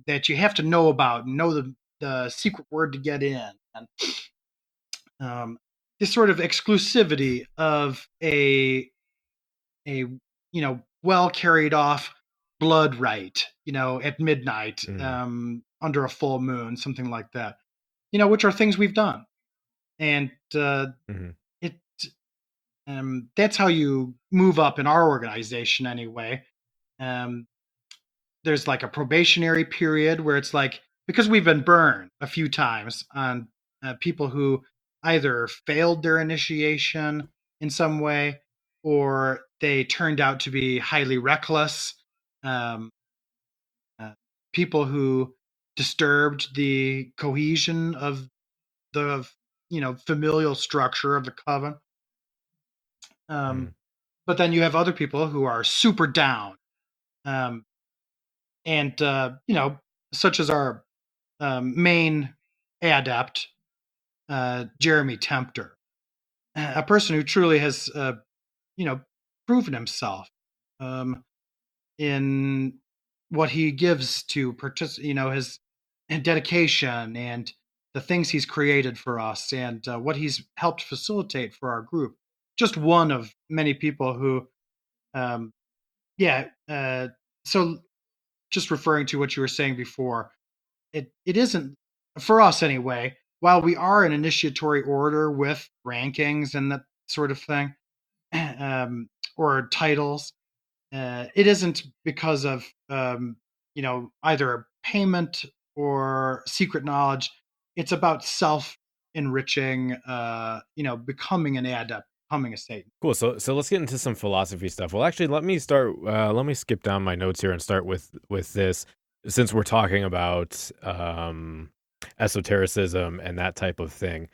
that you have to know about and know the secret word to get in, and this sort of exclusivity of a well carried off blood rite at midnight under a full moon, something like that, which are things we've done, and it that's how you move up in our organization anyway. There's like a probationary period where it's like, because we've been burned a few times on people who either failed their initiation in some way or they turned out to be highly reckless, um, people who disturbed the cohesion of the familial structure of the coven. But then you have other people who are super down, and such as our main adept, Jeremy Tempter, a person who truly has proven himself in what he gives to his dedication and the things he's created for us, and what he's helped facilitate for our group. Just one of many people who so just referring to what you were saying before, it isn't, for us anyway, while we are an initiatory order with rankings and that sort of thing, or titles, it isn't because of either payment or secret knowledge. It's about self enriching, becoming an adept, becoming a Satan. Cool. So let's get into some philosophy stuff. Well, actually, let me start. Let me skip down my notes here and start with this, since we're talking about esotericism and that type of thing.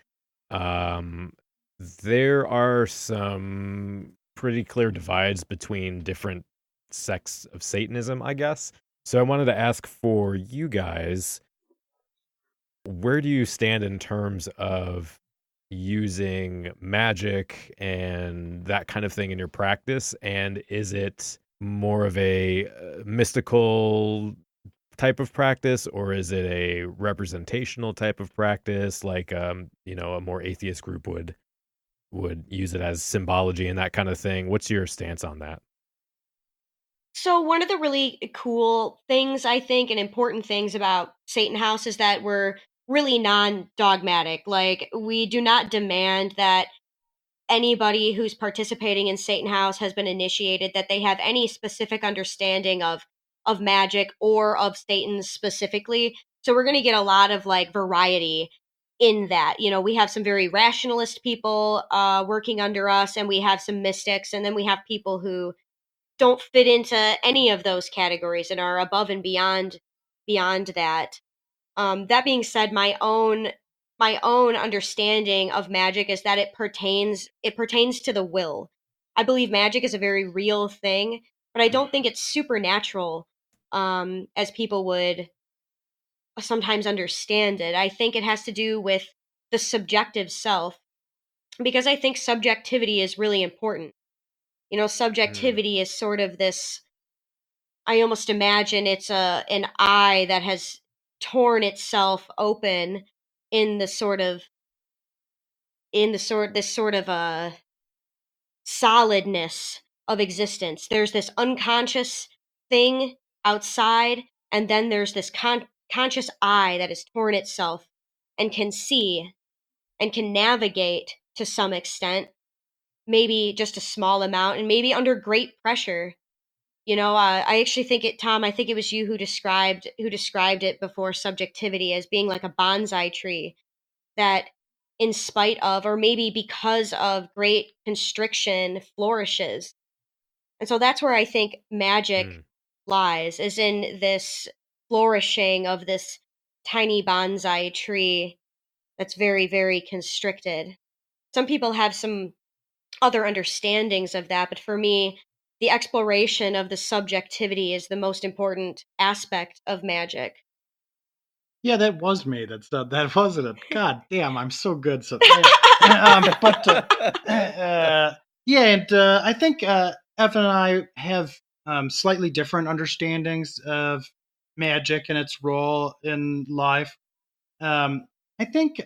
There are some pretty clear divides between different sects of Satanism, I guess. So I wanted to ask for you guys, where do you stand in terms of using magic and that kind of thing in your practice? And is it more of a mystical type of practice, or is it a representational type of practice, like a more atheist group would use it as symbology and that kind of thing? What's your stance on that? So one of the really cool things, I think, and important things about Satanhaus is that we're really non-dogmatic. Like, we do not demand that anybody who's participating in Satanhaus has been initiated, that they have any specific understanding of magic or of Satan specifically. So we're going to get a lot of like variety in that. We have some very rationalist people working under us, and we have some mystics, and then we have people who don't fit into any of those categories and are above and beyond that. That being said, my own understanding of magic is that it pertains to the will. I believe magic is a very real thing, but I don't think it's supernatural, as people would sometimes understand it. I think it has to do with the subjective self, because I think subjectivity is really important. Subjectivity is sort of this, I almost imagine it's an eye that has torn itself open in the sort of this sort of solidness of existence. There's this unconscious thing outside, and then there's this conscious eye that has torn itself and can see and can navigate to some extent, maybe just a small amount, and maybe under great pressure. I actually think Thom, I think it was you who described it before, subjectivity as being like a bonsai tree that in spite of, or maybe because of, great constriction flourishes. And so that's where I think magic lies, is in this flourishing of this tiny bonsai tree that's very, very constricted. Some people have some other understandings of that, but for me, the exploration of the subjectivity is the most important aspect of magic. Yeah, that was me. That wasn't it. God damn, I'm so good. So, yeah, and I think Evan and I have slightly different understandings of magic and its role in life. I think,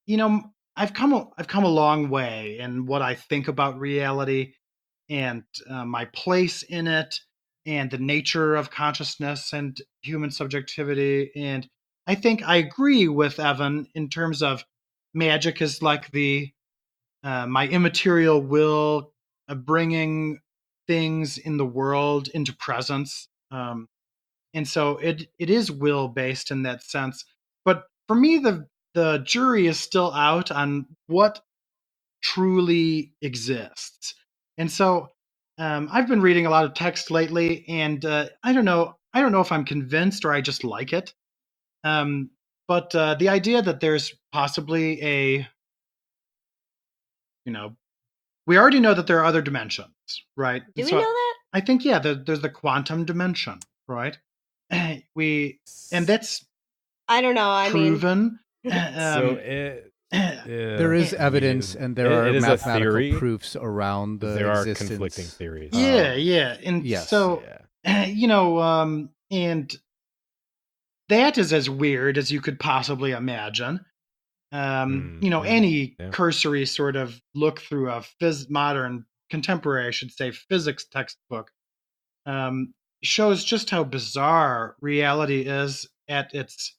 you know, I've come a long way in what I think about reality and my place in it and the nature of consciousness and human subjectivity. And I think I agree with Evan in terms of magic is like the my immaterial will bringing things in the world into presence. And so it is will based in that sense. But for me, the jury is still out on what truly exists. And so I've been reading a lot of text lately, and I don't know if I'm convinced or I just like it. But the idea that there's possibly we already know that there are other dimensions, right? Do And we so know that? I think, yeah, there's the quantum dimension, right? And that's I don't know. I mean, proven. So There is evidence, and there are it is a mathematical theory. proofs around the There are existence. conflicting theories. yeah. And yes. so, and that is as weird as you could possibly imagine. Any cursory sort of look through a modern, contemporary, I should say, physics textbook shows just how bizarre reality is at its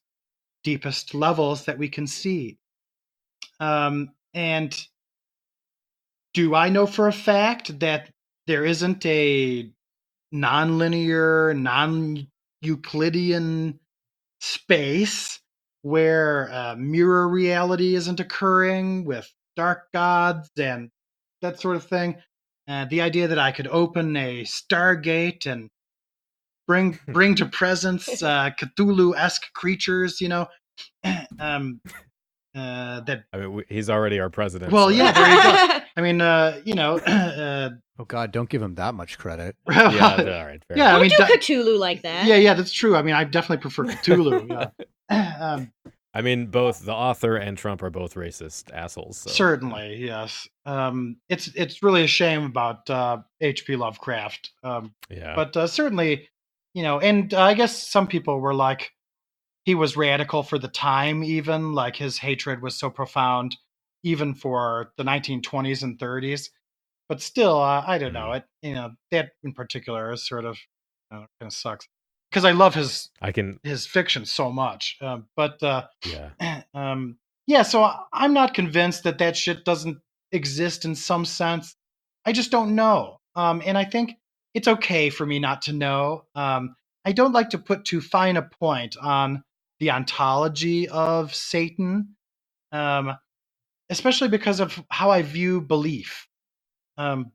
deepest levels that we can see. And do I know for a fact that there isn't a nonlinear, non-Euclidean space where mirror reality isn't occurring with dark gods and that sort of thing? The idea that I could open a Stargate and bring to presence Cthulhu-esque creatures, that. I mean, he's already our president. Well, so. yeah, there you go. I mean, oh God, don't give him that much credit. Yeah, all right. Fair don't do Cthulhu like that. Yeah, that's true. I mean, I definitely prefer Cthulhu. Yeah. I mean, both the author and Trump are both racist assholes. So. Certainly, yes. It's really a shame about H.P. Lovecraft. Yeah. But certainly, and I guess some people were like, he was radical for the time, even like his hatred was so profound, even for the 1920s and 30s. But still, I don't know. That in particular is sort of kind of sucks because I love his fiction so much. Yeah. So I'm not convinced that shit doesn't exist in some sense. I just don't know. And I think it's okay for me not to know. I don't like to put too fine a point on the ontology of Satan, especially because of how I view belief. Like,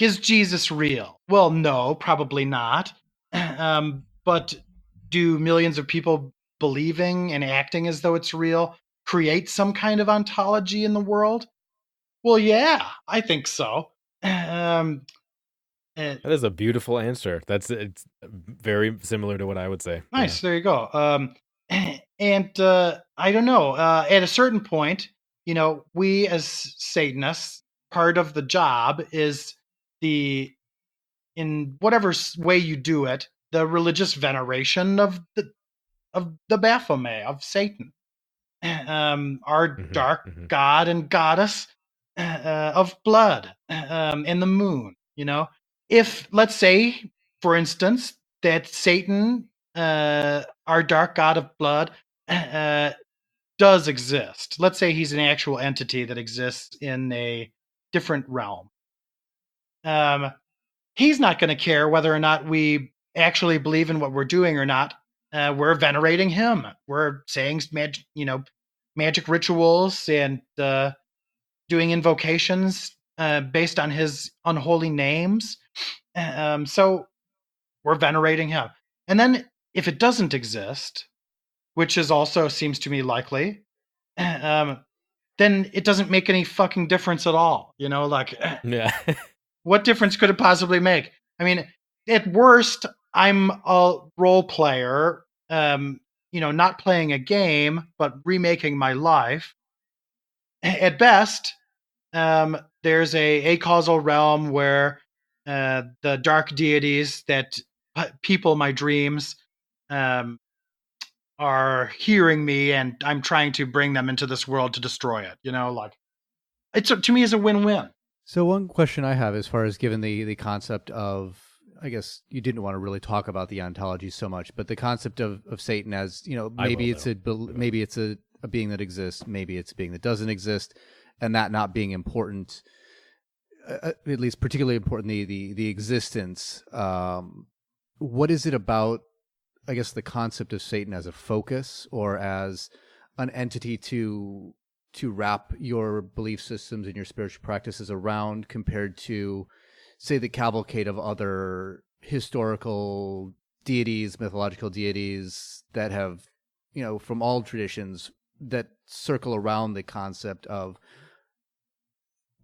is Jesus real? Well, no, probably not. But do millions of people believing and acting as though it's real create some kind of ontology in the world? Well, yeah, I think so. That is a beautiful answer. It's very similar to what I would say. Nice. Yeah. There you go. And I don't know. At a certain point, we as Satanists, part of the job is in whatever way you do it, the religious veneration of the Baphomet, of Satan, our dark god and goddess of blood, and the moon. If, let's say, for instance, that Satan, our dark god of blood, does exist. Let's say he's an actual entity that exists in a different realm. He's not going to care whether or not we actually believe in what we're doing or not. we're venerating him. We're saying magic rituals and doing invocations based on his unholy names. So we're venerating him. And then if it doesn't exist, which is also seems to me likely, then it doesn't make any fucking difference at all. Yeah. What difference could it possibly make? I mean, at worst, I'm a role player, not playing a game, but remaking my life. At best, there's a causal realm where the dark deities that people my dreams are hearing me, and I'm trying to bring them into this world to destroy it. It's to me is a win-win. So one question I have, as far as given the concept of, I guess you didn't want to really talk about the ontology so much, but the concept of Satan as, maybe it's a being that exists, maybe it's a being that doesn't exist, and that not being important, at least particularly important, the existence. What is it about, I guess, the concept of Satan as a focus or as an entity to wrap your belief systems and your spiritual practices around, compared to, say, the cavalcade of other historical deities, mythological deities that have, from all traditions, that circle around the concept of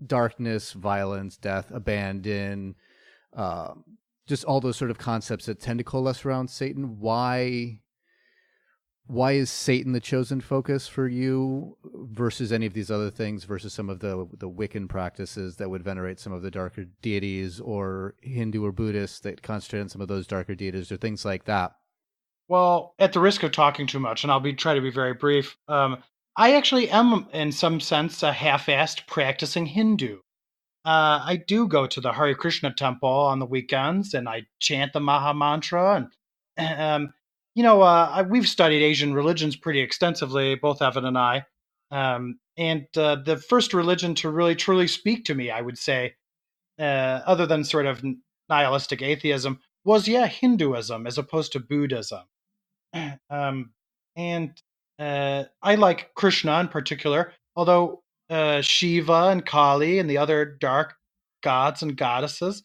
darkness, violence, death, abandon, just all those sort of concepts that tend to coalesce around Satan. Why is Satan the chosen focus for you versus any of these other things, versus some of the Wiccan practices that would venerate some of the darker deities, or Hindu or Buddhist that concentrate on some of those darker deities, or things like that? Well, at the risk of talking too much, and I'll try to be very brief, I actually am, in some sense, a half-assed practicing Hindu. I do go to the Hare Krishna temple on the weekends, and I chant the Maha Mantra. And we've studied Asian religions pretty extensively, both Evyn and I. And the first religion to really truly speak to me, I would say, other than sort of nihilistic atheism, was Hinduism as opposed to Buddhism. And I like Krishna in particular, although Shiva and Kali and the other dark gods and goddesses.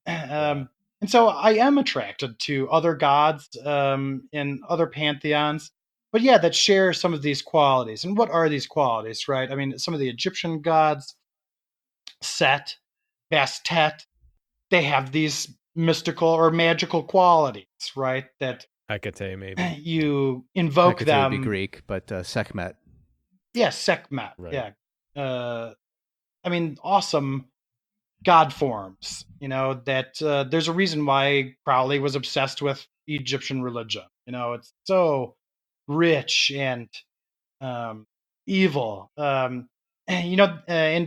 And so I am attracted to other gods in other pantheons, but that share some of these qualities. And what are these qualities, right? I mean, some of the Egyptian gods, Set, Bastet, they have these mystical or magical qualities, right? That Hecate, maybe. you invoke Hecate them. would be Greek, but Sekhmet. Yeah, Sekhmet. Right. Yeah. I mean, awesome god forms. That there's a reason why Crowley was obsessed with Egyptian religion. It's so rich and evil. And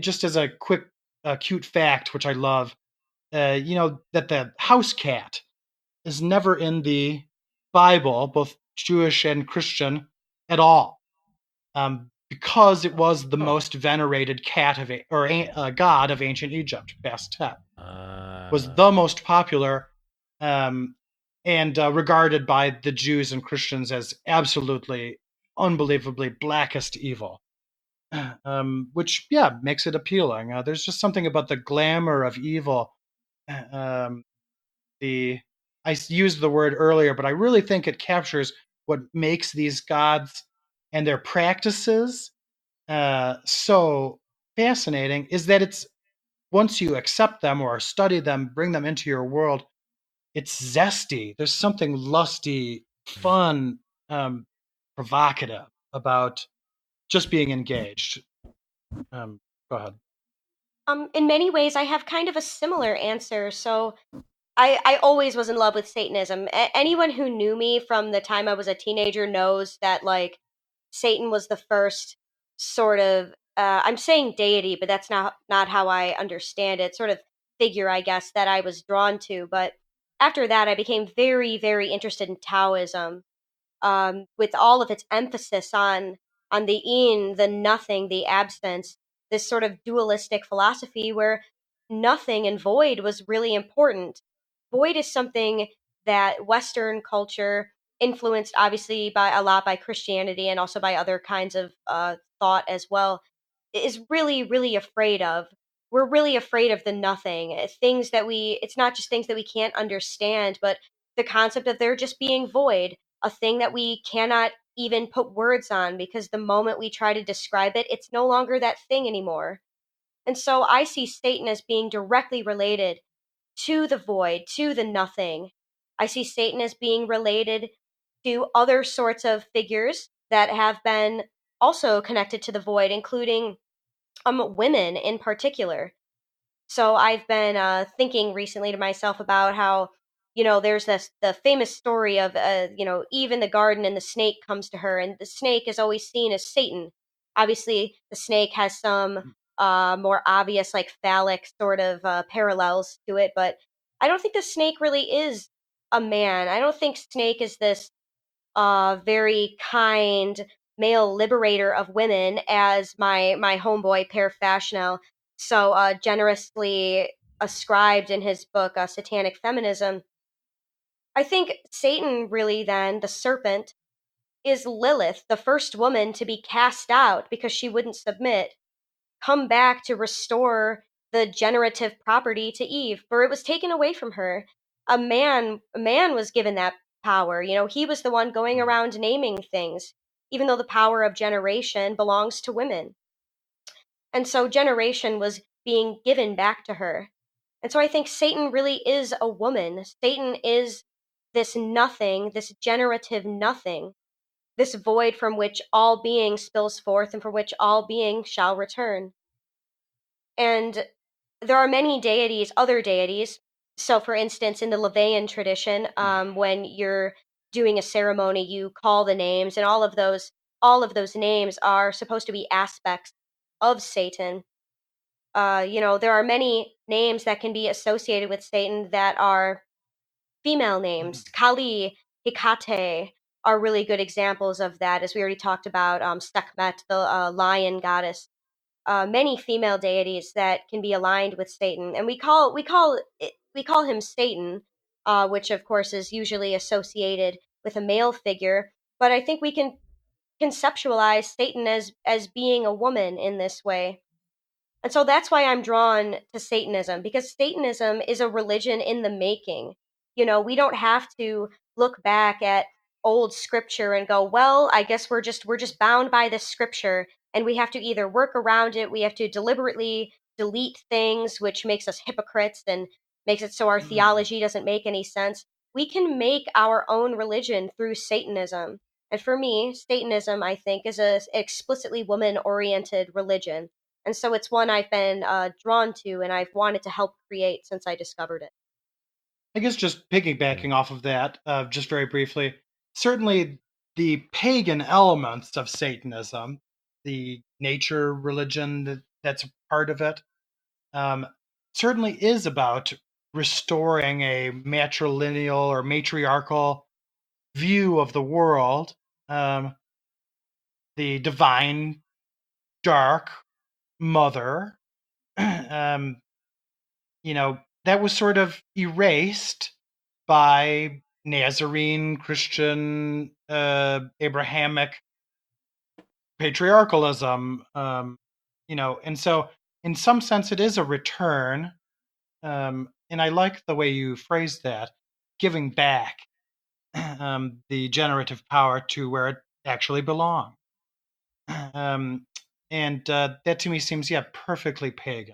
just as a quick, cute fact, which I love, that the house cat is never in the Bible, both Jewish and Christian, at all, because it was the most venerated cat god of ancient Egypt. Bastet was the most popular, and regarded by the Jews and Christians as absolutely, unbelievably blackest evil. Which makes it appealing. There's just something about the glamour of evil. I used the word earlier, but I really think it captures what makes these gods and their practices so fascinating, is that it's, once you accept them or study them, bring them into your world, it's zesty. There's something lusty, fun, provocative about just being engaged. Go ahead. In many ways, I have kind of a similar answer. So I always was in love with Satanism. Anyone who knew me from the time I was a teenager knows that, like, Satan was the first sort of, I'm saying deity, but that's not how I understand it, sort of figure, I guess, that I was drawn to. But after that, I became very, very interested in Taoism, with all of its emphasis on the yin, the nothing, the absence, this sort of dualistic philosophy where nothing and void was really important. Void is something that Western culture influenced obviously by a lot by Christianity and also by other kinds of thought as well, is really, really afraid of. We're really afraid of the nothing, things that it's not just things that we can't understand, but the concept of there just being void, a thing that we cannot even put words on, because the moment we try to describe it, it's no longer that thing anymore. And so I see Satan as being directly related to the void, to the nothing. I see Satan as being related to other sorts of figures that have been also connected to the void, including women in particular. So I've been thinking recently to myself about how, there's the famous story of, Eve in the garden, and the snake comes to her, and the snake is always seen as Satan. Obviously, the snake has some more obvious, like phallic sort of parallels to it, but I don't think the snake really is a man. I don't think Snake is this very kind male liberator of women, as my homeboy Per Fashnell so generously ascribed in his book Satanic Feminism. I think Satan, really, then the serpent, is Lilith, the first woman to be cast out because she wouldn't submit, come back to restore the generative property to Eve, for it was taken away from her. A man was given that power. He was the one going around naming things, even though the power of generation belongs to women. And so generation was being given back to her. And so I think Satan really is a woman. Satan is this nothing, this generative nothing, this void from which all being spills forth and from which all being shall return. And there are many deities, other deities. So, for instance, in the LaVeyan tradition, when you're doing a ceremony, you call the names, and all of those names are supposed to be aspects of Satan. There are many names that can be associated with Satan that are female names. Kali, Hecate are really good examples of that, as we already talked about. Sekhmet, the lion goddess. Many female deities that can be aligned with Satan, and we call him Satan, which of course is usually associated with a male figure. But I think we can conceptualize Satan as being a woman in this way. And so that's why I'm drawn to Satanism, because Satanism is a religion in the making. We don't have to look back at old scripture and go, well, I guess we're just bound by this scripture, and we have to either work around it, we have to deliberately delete things, which makes us hypocrites and makes it so our theology doesn't make any sense. We can make our own religion through Satanism. And for me, Satanism, I think, is a explicitly woman-oriented religion. And so it's one I've been drawn to, and I've wanted to help create since I discovered it. I guess just piggybacking off of that, just very briefly, certainly the pagan elements of Satanism, the nature religion that's a part of it, certainly is about restoring a matrilineal or matriarchal view of the world, the divine dark mother. That was sort of erased by Nazarene Christian Abrahamic patriarchalism, and so in some sense it is a return, and I like the way you phrased that, giving back the generative power to where it actually belongs. And that to me seems, perfectly pagan,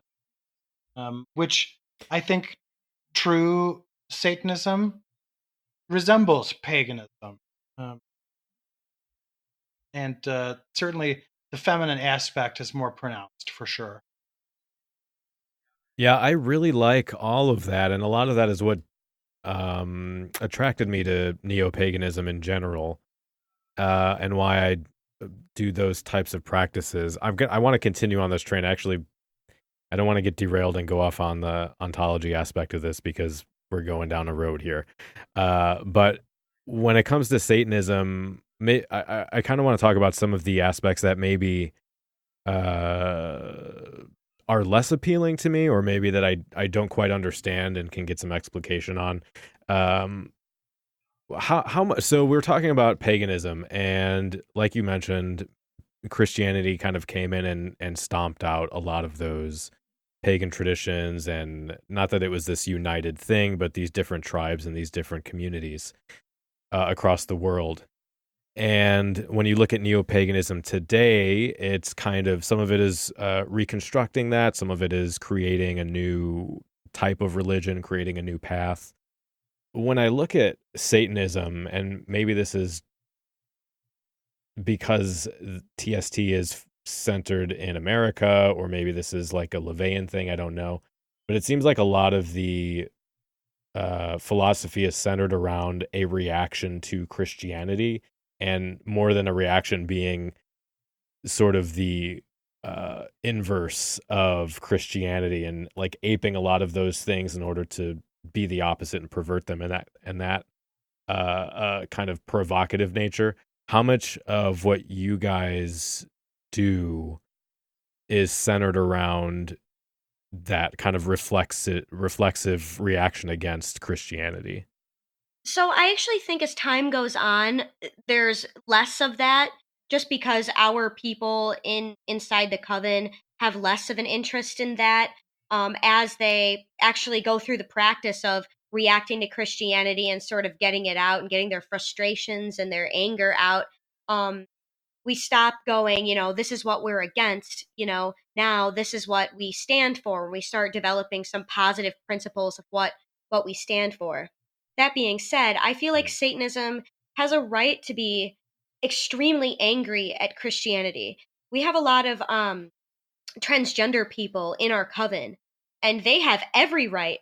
which I think true Satanism resembles paganism. And certainly the feminine aspect is more pronounced, for sure. Yeah, I really like all of that, and a lot of that is what attracted me to neo-paganism in general, and why I do those types of practices. I want to continue on this train. Actually, I don't want to get derailed and go off on the ontology aspect of this because we're going down a road here. But when it comes to Satanism, I kind of want to talk about some of the aspects that maybe are less appealing to me, or maybe that I don't quite understand and can get some explication on. how much? So we're talking about paganism, and like you mentioned, Christianity kind of came in and stomped out a lot of those pagan traditions, and not that it was this united thing, but these different tribes and these different communities across the world. And when you look at neo-paganism today, it's kind of, some of it is reconstructing that, some of it is creating a new type of religion, creating a new path. When I look at Satanism, and maybe this is because TST is centered in America, or maybe this is like a LaVeyan thing, I don't know. But it seems like a lot of the philosophy is centered around a reaction to Christianity, and more than a reaction, being sort of the inverse of Christianity, and like aping a lot of those things in order to be the opposite and pervert them, and that kind of provocative nature. How much of what you guys do is centered around that kind of reflexive reaction against Christianity? So I actually think as time goes on, there's less of that, just because our people inside the coven have less of an interest in that, as they actually go through the practice of reacting to Christianity and sort of getting it out and getting their frustrations and their anger out. Um, we stop going, this is what we're against, now this is what we stand for, and we start developing some positive principles of what we stand for. That being said, I feel like Satanism has a right to be extremely angry at Christianity. We have a lot of transgender people in our coven, and they have every right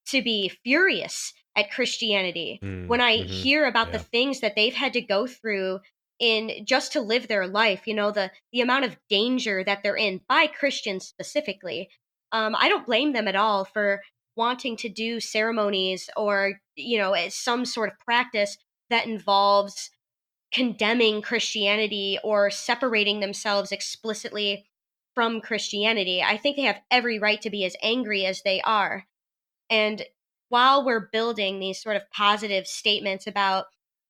to be furious at Christianity. When I hear about the things that they've had to go through in just to live their life, the amount of danger that they're in by Christians specifically, I don't blame them at all for wanting to do ceremonies or some sort of practice that involves condemning Christianity or separating themselves explicitly from Christianity. I think they have every right to be as angry as they are. And while we're building these sort of positive statements about,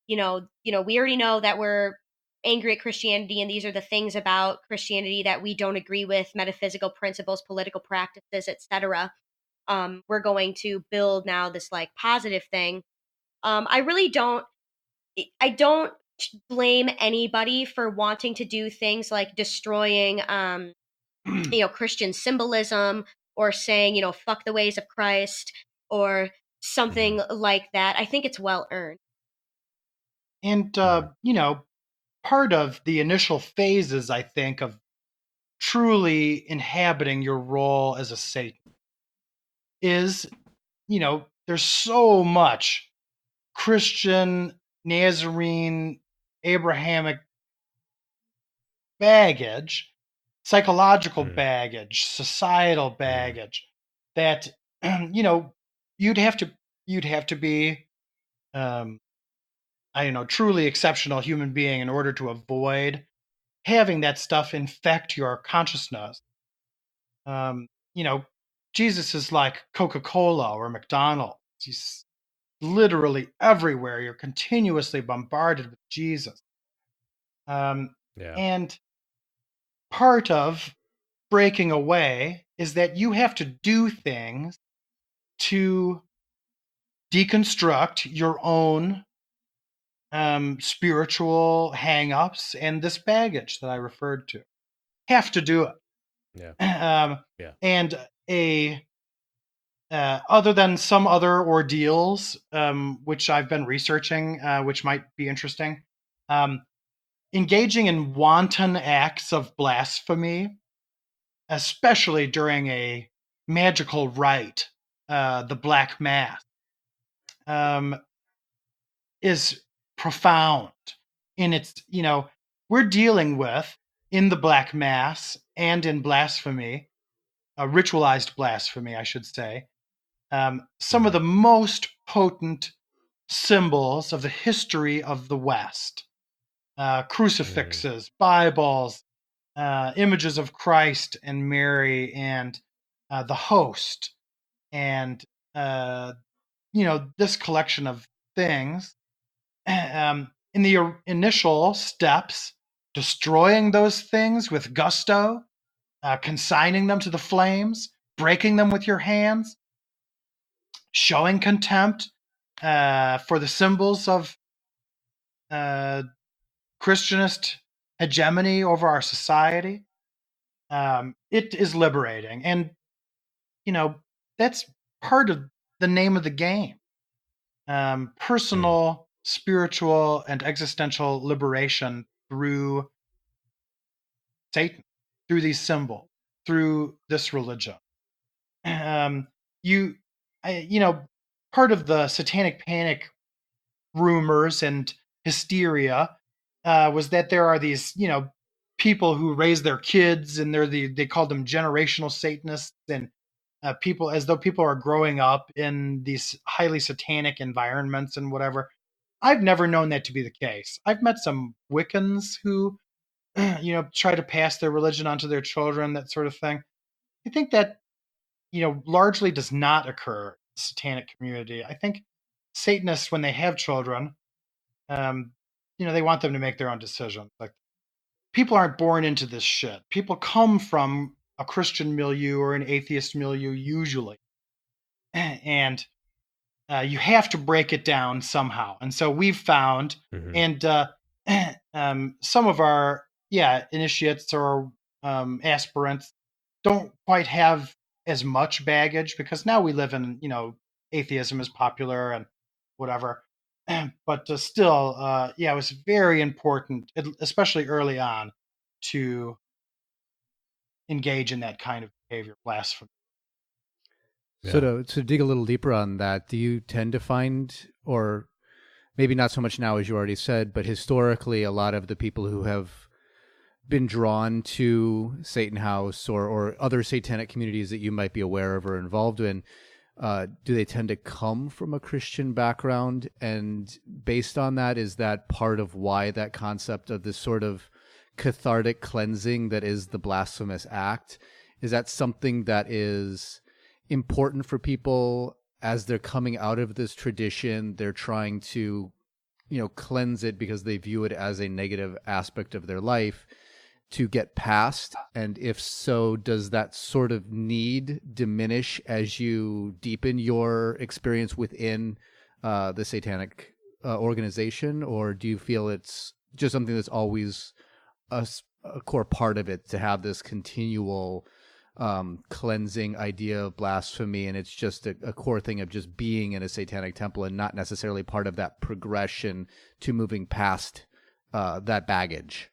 we already know that we're angry at Christianity, and these are the things about Christianity that we don't agree with: metaphysical principles, political practices, etc. We're going to build now this like positive thing. I don't blame anybody for wanting to do things like destroying Christian symbolism, or saying, fuck the ways of Christ, or something like that. I think it's well earned. And part of the initial phases, I think, of truly inhabiting your role as a Satan is, there's so much Christian, Nazarene, Abrahamic baggage, psychological baggage, societal baggage that you'd have to be truly exceptional human being in order to avoid having that stuff infect your consciousness. Jesus is like Coca-Cola or McDonald's. He's literally everywhere. You're continuously bombarded with Jesus. And part of breaking away is that you have to do things to deconstruct your own spiritual hang-ups and this baggage that I referred to. Have to do it. And other than some other ordeals, which I've been researching, which might be interesting, engaging in wanton acts of blasphemy, especially during a magical rite, the Black Mass, is profound in its, we're dealing with, in the Black Mass and in blasphemy, ritualized blasphemy, I should say, some of the most potent symbols of the history of the West. Crucifixes, Bibles, images of Christ and Mary, and the host, and this collection of things in the initial steps, destroying those things with gusto, consigning them to the flames, breaking them with your hands, showing contempt for the symbols of Christianist hegemony over our society. It is liberating. And, that's part of the name of the game. Personal, spiritual, and existential liberation through Satan, through these symbols, through this religion. Part of the satanic panic rumors and hysteria was that there are these, people who raise their kids, and they called them generational Satanists, and people, as though people are growing up in these highly satanic environments and whatever. I've never known that to be the case. I've met some Wiccans who, try to pass their religion onto their children, that sort of thing. I think that, largely does not occur in the satanic community. I think Satanists, when they have children, they want them to make their own decisions. Like, people aren't born into this shit. People come from a Christian milieu or an atheist milieu usually. And you have to break it down somehow. And so we've found, and some of our initiates or aspirants don't quite have as much baggage, because now we live in, atheism is popular and whatever. But still, it was very important, especially early on, to engage in that kind of behavior, blasphemy. So to dig a little deeper on that, do you tend to find, or maybe not so much now as you already said, but historically a lot of the people who have been drawn to Satanhaus or other satanic communities that you might be aware of or involved in, do they tend to come from a Christian background? And based on that, is that part of why that concept of this sort of cathartic cleansing that is the blasphemous act, is that something that is important for people as they're coming out of this tradition? They're trying to, cleanse it because they view it as a negative aspect of their life to get past? And if so, does that sort of need diminish as you deepen your experience within the satanic organization? Or do you feel it's just something that's always a core part of it, to have this continual cleansing idea of blasphemy, and it's just a core thing of just being in a satanic temple and not necessarily part of that progression to moving past that baggage?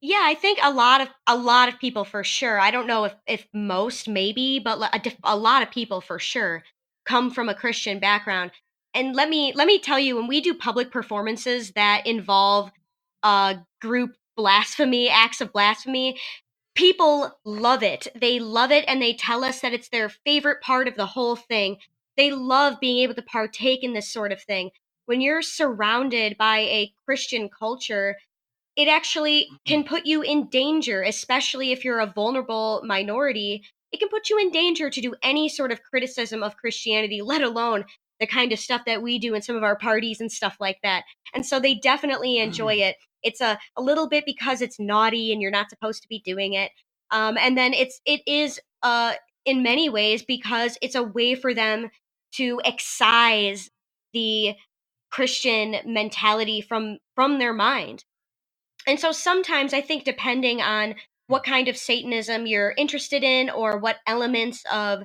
Yeah, I think a lot of people for sure. I don't know if most, maybe, but a lot of people for sure come from a Christian background. And let me tell you, when we do public performances that involve group blasphemy, acts of blasphemy, people love it. They love it, and they tell us that it's their favorite part of the whole thing. They love being able to partake in this sort of thing. When you're surrounded by a Christian culture, it actually can put you in danger, especially if you're a vulnerable minority. It can put you in danger to do any sort of criticism of Christianity, let alone the kind of stuff that we do in some of our parties and stuff like that. And so they definitely enjoy it. It's a little bit because it's naughty and you're not supposed to be doing it. And then it is in many ways because it's a way for them to excise the Christian mentality from their mind. And so sometimes I think, depending on what kind of Satanism you're interested in or what elements of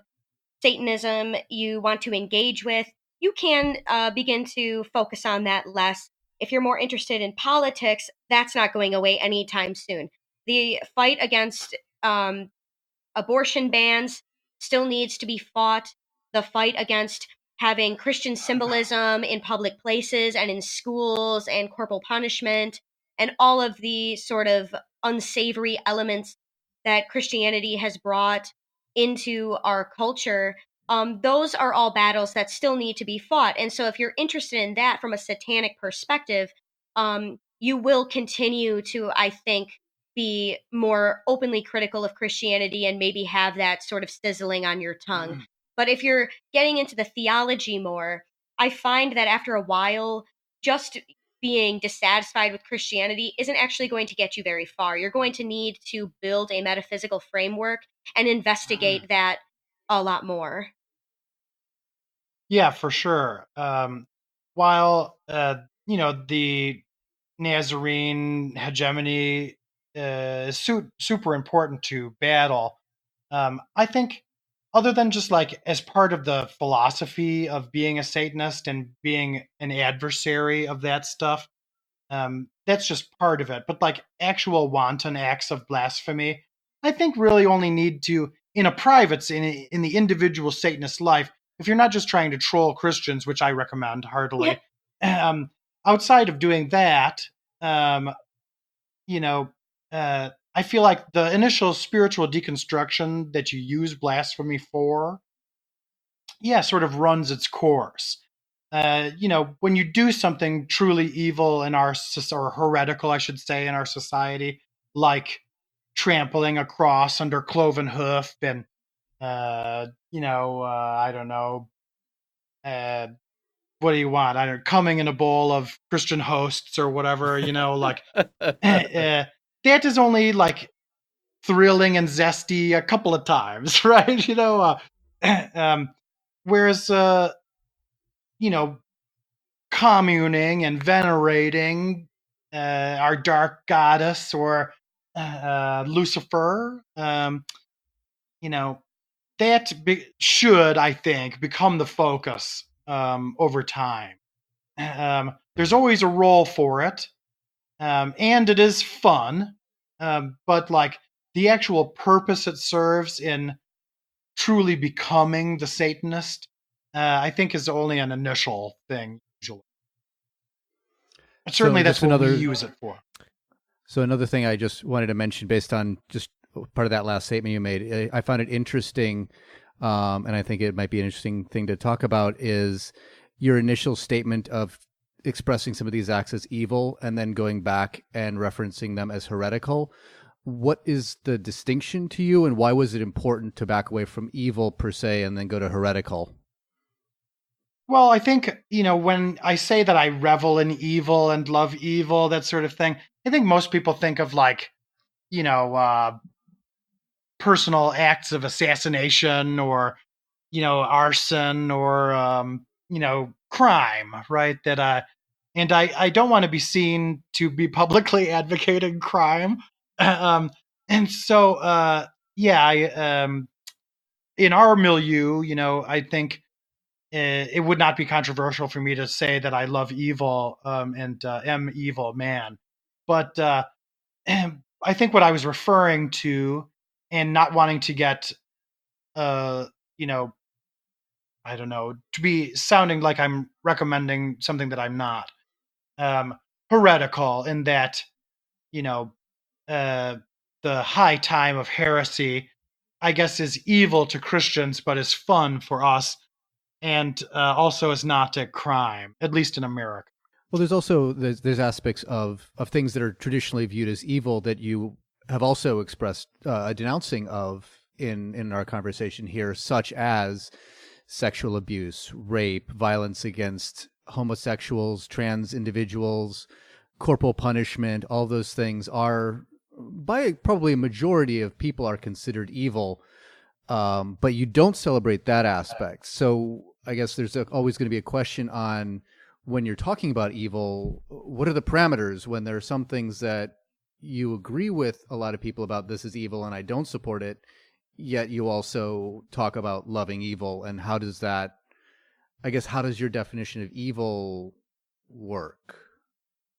Satanism you want to engage with, you can begin to focus on that less. If you're more interested in politics, that's not going away anytime soon. The fight against abortion bans still needs to be fought. The fight against having Christian symbolism in public places and in schools and corporal punishment and all of the sort of unsavory elements that Christianity has brought into our culture, those are all battles that still need to be fought. And so if you're interested in that from a satanic perspective, you will continue to, I think, be more openly critical of Christianity and maybe have that sort of sizzling on your tongue. But if you're getting into the theology more, I find that after a while, just being dissatisfied with Christianity isn't actually going to get you very far. You're going to need to build a metaphysical framework and investigate that a lot more. Yeah, for sure. While the Nazarene hegemony is super important to battle, I think other than just like as part of the philosophy of being a Satanist and being an adversary of that stuff, that's just part of it. But like actual wanton acts of blasphemy, I think really only need to, in a private, in the individual Satanist life, if you're not just trying to troll Christians, which I recommend heartily, outside of doing that, you know, I feel like the initial spiritual deconstruction that you use blasphemy for, sort of runs its course. When you do something truly evil in our, or heretical, I should say, in our society, like trampling a cross under cloven hoof and, I don't know, what do you want? I don't know, coming in a bowl of Christian hosts or whatever, like that is only like thrilling and zesty a couple of times, right? Whereas, communing and venerating our dark goddess or Lucifer, that should, I think, become the focus over time. There's always a role for it, and it is fun, but like the actual purpose it serves in truly becoming the Satanist, I think is only an initial thing usually. But certainly that's what we use it for. So another thing I just wanted to mention based on just part of that last statement you made, I found it interesting, and I think it might be an interesting thing to talk about, is your initial statement of expressing some of these acts as evil and then going back and referencing them as heretical. What is the distinction to you, and why was it important to back away from evil per se and then go to heretical? Well, I think, when I say that I revel in evil and love evil, that sort of thing, I think most people think of like, personal acts of assassination or, arson or, crime, right? And I don't want to be seen to be publicly advocating crime. And so, in our milieu, I think it would not be controversial for me to say that I love evil and am evil man. But I think what I was referring to, and not wanting to get, I don't know, to be sounding like I'm recommending something that I'm not, heretical in that, the high time of heresy, I guess, is evil to Christians, but is fun for us, and also is not a crime, at least in America. Well, there's also there's aspects of things that are traditionally viewed as evil that you have also expressed a denouncing of in our conversation here, such as sexual abuse, rape, violence against homosexuals, trans individuals, corporal punishment. All those things are, by probably a majority of people, are considered evil, but you don't celebrate that aspect. So I guess there's always going to be a question on, when you're talking about evil, what are the parameters when there are some things that you agree with a lot of people about, this is evil and I don't support it, yet you also talk about loving evil? And how does that, I guess, how does your definition of evil work?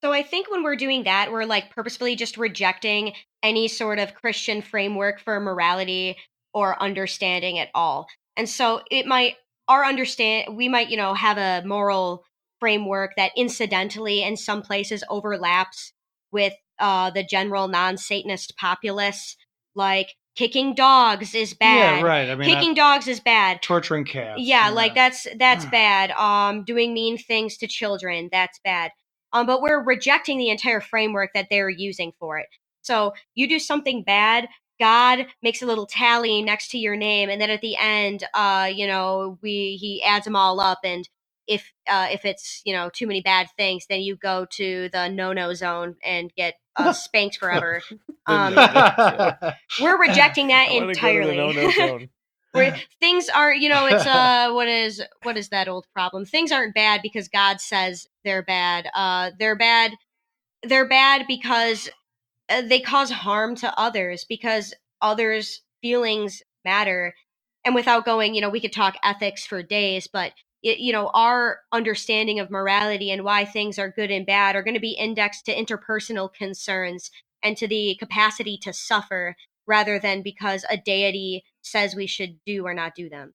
So I think when we're doing that, we're like purposefully just rejecting any sort of Christian framework for morality or understanding at all. And so we might, have a moral framework that incidentally in some places overlaps with the general non-Satanist populace, like kicking dogs is bad. Yeah, right. I mean, kicking dogs is bad. Torturing cats. Yeah, like that's bad. Doing mean things to children, that's bad. But we're rejecting the entire framework that they're using for it. So you do something bad, God makes a little tally next to your name, and then at the end, he adds them all up, and if it's, you know, too many bad things, then you go to the no zone and get spanked forever. We're rejecting that entirely. Go to the no zone. Where things are, you know, it's what is that old problem? Things aren't bad because God says they're bad. They're bad because they cause harm to others, because others' feelings matter. And without going, you know, we could talk ethics for days, but you know, our understanding of morality and why things are good and bad are going to be indexed to interpersonal concerns and to the capacity to suffer, rather than because a deity says we should do or not do them.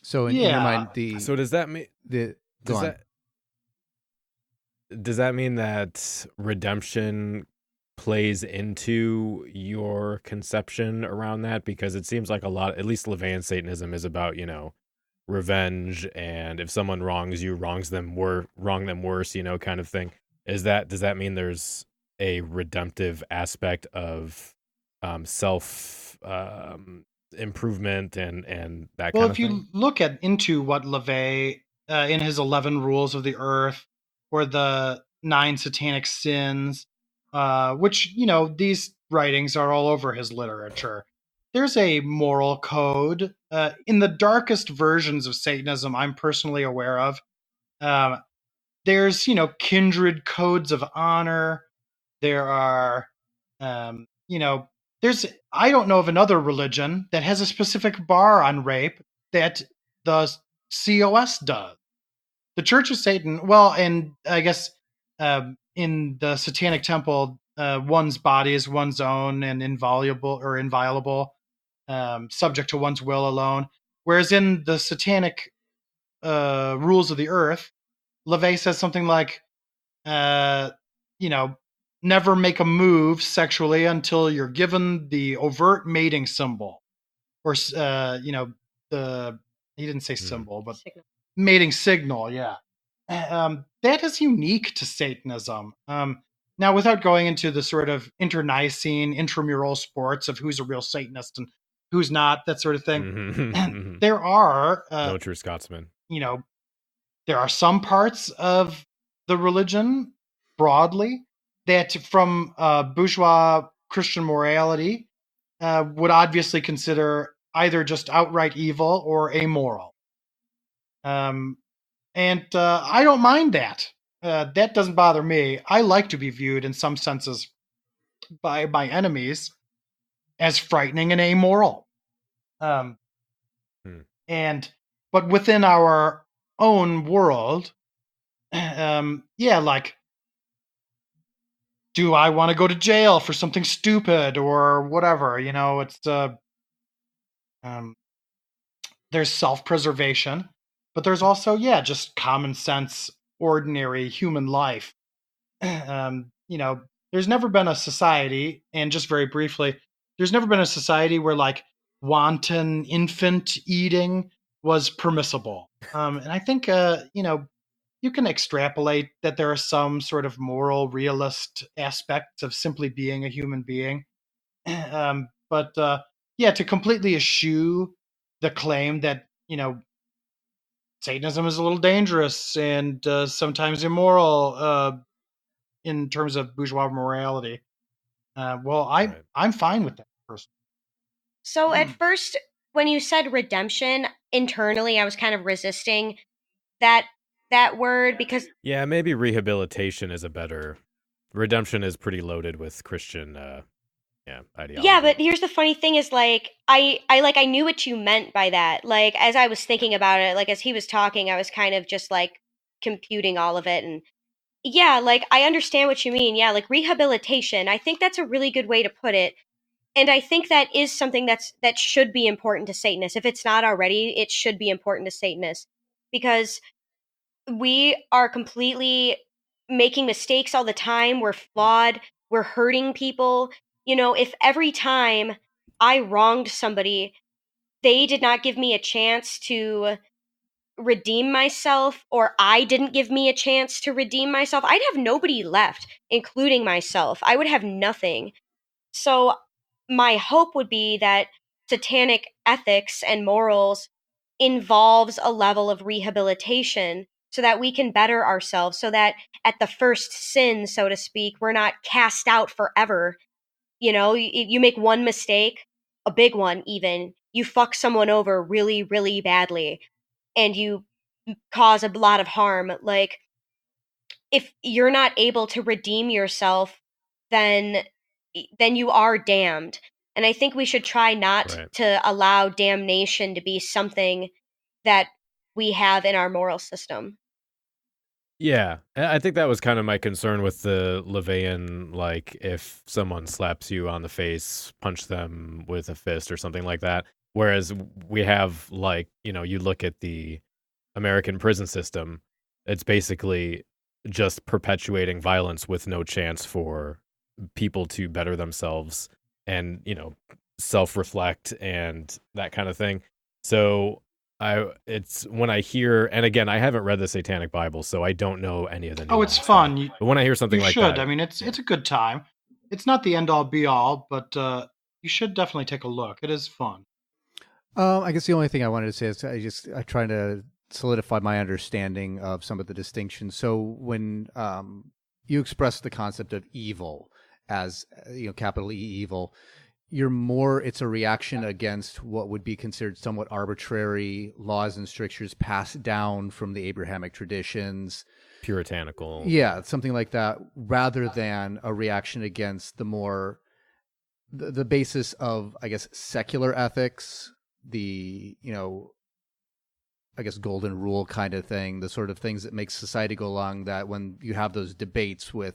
So in your mind, so does that mean does that mean that redemption plays into your conception around that? Because it seems like a lot, at least LaVey Satanism, is about, you know, revenge, and if someone wrongs you, wrong them worse, you know, kind of thing. Does that mean there's a redemptive aspect of self improvement and that kind of thing? Well, if you look into what LaVey in his 11 Rules of the Earth, or the 9 Satanic Sins, which, you know, these writings are all over his literature. There's a moral code in the darkest versions of Satanism I'm personally aware of. There's, you know, kindred codes of honor. There are, you know, I don't know of another religion that has a specific bar on rape that the COS does. The Church of Satan, well, and I guess in the Satanic Temple, one's body is one's own and inviolable, subject to one's will alone. Whereas in the Satanic Rules of the Earth, LaVey says something like, you know, never make a move sexually until you're given the overt mating symbol, or you know, he didn't say symbol, but signal. Mating signal. Yeah, that is unique to Satanism. Now, without going into the sort of internecine, intramural sports of who's a real Satanist and who's not, that sort of thing, there are no true Scotsman. You know, there are some parts of the religion broadly that, from bourgeois Christian morality, would obviously consider either just outright evil or amoral. And I don't mind that. That doesn't bother me. I like to be viewed in some senses by my enemies as frightening and amoral. But within our own world, yeah, like, do I want to go to jail for something stupid or whatever? You know, it's there's self-preservation, but there's also, just common sense, ordinary human life. You know, there's never been a society, and just very briefly, there's never been a society where, like, wanton infant eating was permissible. And I think, you know, you can extrapolate that there are some sort of moral realist aspects of simply being a human being. But to completely eschew the claim that, you know, Satanism is a little dangerous and sometimes immoral in terms of bourgeois morality. I'm fine with that personally. So at first, when you said redemption, internally I was kind of resisting that word, because maybe rehabilitation is a better. Redemption is pretty loaded with Christian ideology. Yeah, but here's the funny thing is, like, I knew what you meant by that. Like, as I was thinking about it, like, as he was talking, I was kind of just, like, computing all of it. And yeah, like, I understand what you mean. Yeah, like, rehabilitation. I think that's a really good way to put it. And I think that is something that should be important to Satanists. If it's not already, it should be important to Satanists, because we are completely making mistakes all the time. We're flawed. We're hurting people. You know, if every time I wronged somebody, they did not give me a chance to redeem myself, or I didn't give me a chance to redeem myself, I'd have nobody left, including myself. I would have nothing. So my hope would be that satanic ethics and morals involves a level of rehabilitation so that we can better ourselves, so that at the first sin, so to speak, we're not cast out forever. You know, you make one mistake, a big one even, you fuck someone over really, really badly, and you cause a lot of harm. Like, if you're not able to redeem yourself, then you are damned. And I think we should try not Right. to allow damnation to be something that we have in our moral system. Yeah, I think that was kind of my concern with the LaVeyan, like if someone slaps you on the face, punch them with a fist or something like that. Whereas we have, like, you look at the American prison system, it's basically just perpetuating violence with no chance for people to better themselves and, self-reflect and that kind of thing. So it's when I hear, and again, I haven't read the Satanic Bible, so I don't know any of the Oh, it's nuance fun. there. But when I hear something You like should. that, I mean, it's a good time. It's not the end all be all, but you should definitely take a look. It is fun. I guess the only thing I wanted to say is I try to solidify my understanding of some of the distinctions. So when you express the concept of evil as capital E evil, it's a reaction against what would be considered somewhat arbitrary laws and strictures passed down from the Abrahamic traditions, puritanical, something like that, rather than a reaction against the basis of, I guess, secular ethics, the I guess golden rule kind of thing, the sort of things that make society go along, that when you have those debates with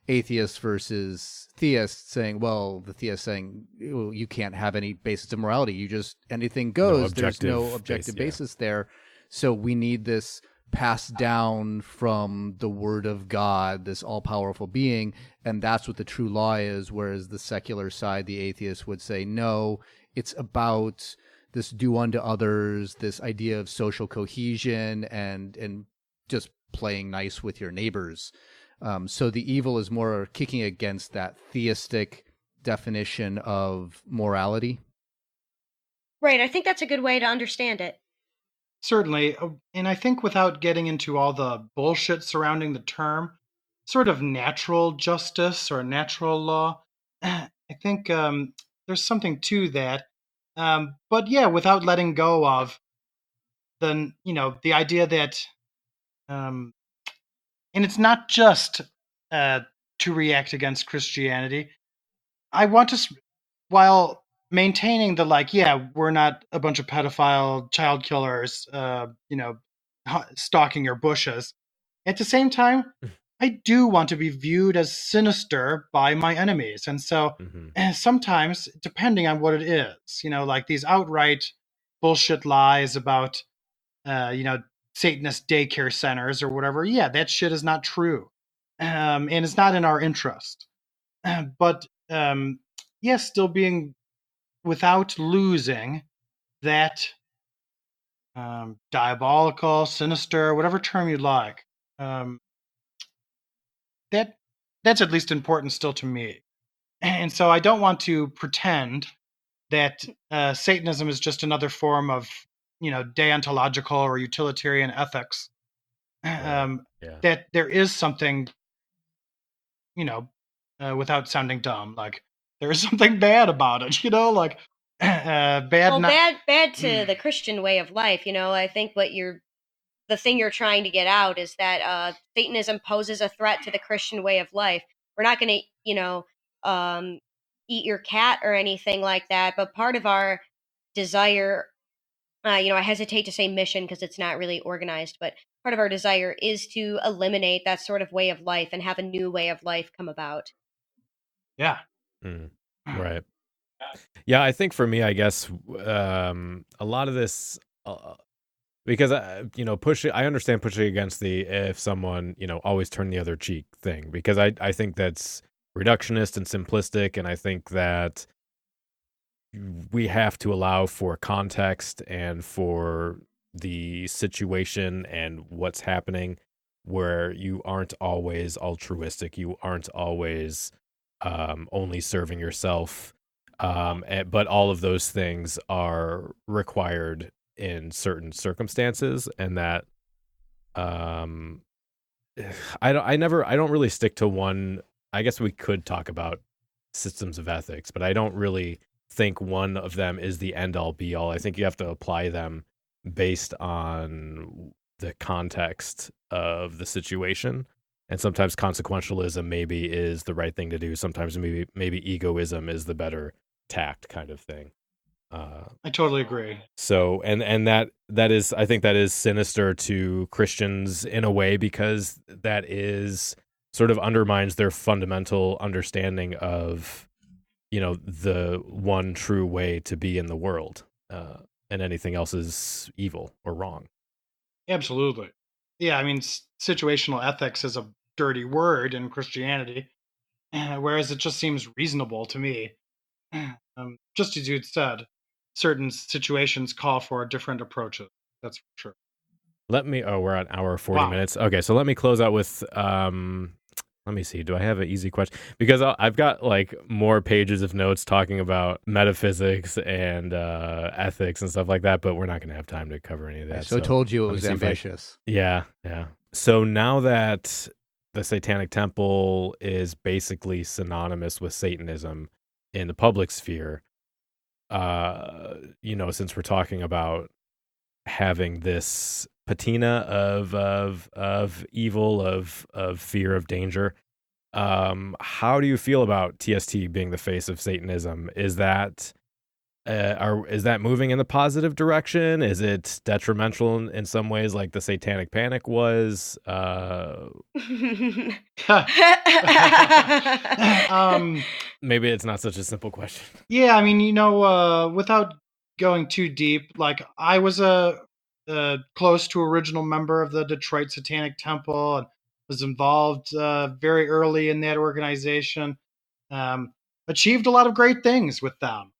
atheists versus theists saying, well, the theist saying, you can't have any basis of morality, you just, anything goes, there's no objective basis there. So we need this passed down from the word of God, this all-powerful being, and that's what the true law is. Whereas the secular side, the atheist, would say, no, it's about this do unto others, this idea of social cohesion and just playing nice with your neighbors. So the evil is more kicking against that theistic definition of morality. Right. I think that's a good way to understand it. Certainly. And I think without getting into all the bullshit surrounding the term, sort of natural justice or natural law, I think there's something to that. But yeah, without letting go of the idea that, and it's not just to react against Christianity. I want to, while maintaining the we're not a bunch of pedophile child killers, stalking your bushes. At the same time, I do want to be viewed as sinister by my enemies, and so sometimes, depending on what it is, like these outright bullshit lies about, Satanist daycare centers or whatever. Yeah, that shit is not true, and it's not in our interest. But still being without losing that diabolical, sinister, whatever term you like. That's at least important still to me, and so I don't want to pretend that Satanism is just another form of deontological or utilitarian ethics. That there is something, without sounding dumb, like there is something bad about it, like bad. Well, bad to the Christian way of life. I think the thing you're trying to get out is that Satanism poses a threat to the Christian way of life. We're not going to, eat your cat or anything like that. But part of our desire, I hesitate to say mission because it's not really organized, but part of our desire is to eliminate that sort of way of life and have a new way of life come about. Yeah. Right. Yeah, I think for me, I guess a lot of this, because I understand pushing against the if someone always turn the other cheek thing, because I think that's reductionist and simplistic, and I think that we have to allow for context and for the situation and what's happening, where you aren't always altruistic, you aren't always only serving yourself. But all of those things are required in certain circumstances, and that Um, I don't really stick to one. I guess we could talk about systems of ethics, but I don't really think one of them is the end all be all. I think you have to apply them based on the context of the situation. And sometimes consequentialism maybe is the right thing to do. Sometimes maybe egoism is the better tact kind of thing. I totally agree. So and that is, I think that is sinister to Christians in a way, because that is sort of undermines their fundamental understanding of, the one true way to be in the world, and anything else is evil or wrong. Absolutely. Yeah, I mean, situational ethics is a dirty word in Christianity, whereas it just seems reasonable to me. Just as you said, certain situations call for different approaches. That's for sure. We're at hour 40 Wow. minutes. Okay, so let me close out with, let me see. Do I have an easy question? Because I've got like more pages of notes talking about metaphysics and ethics and stuff like that, but we're not going to have time to cover any of that. So told you it let me was see if ambitious. Yeah. So now that the Satanic Temple is basically synonymous with Satanism in the public sphere, since we're talking about having this patina of evil, of fear, of danger, how do you feel about TST being the face of Satanism? Is that is that moving in the positive direction? Is it detrimental in some ways, like the Satanic Panic was? Maybe it's not such a simple question. Yeah, I mean, without going too deep, like I was a close to original member of the Detroit Satanic Temple and was involved very early in that organization. Achieved a lot of great things with them.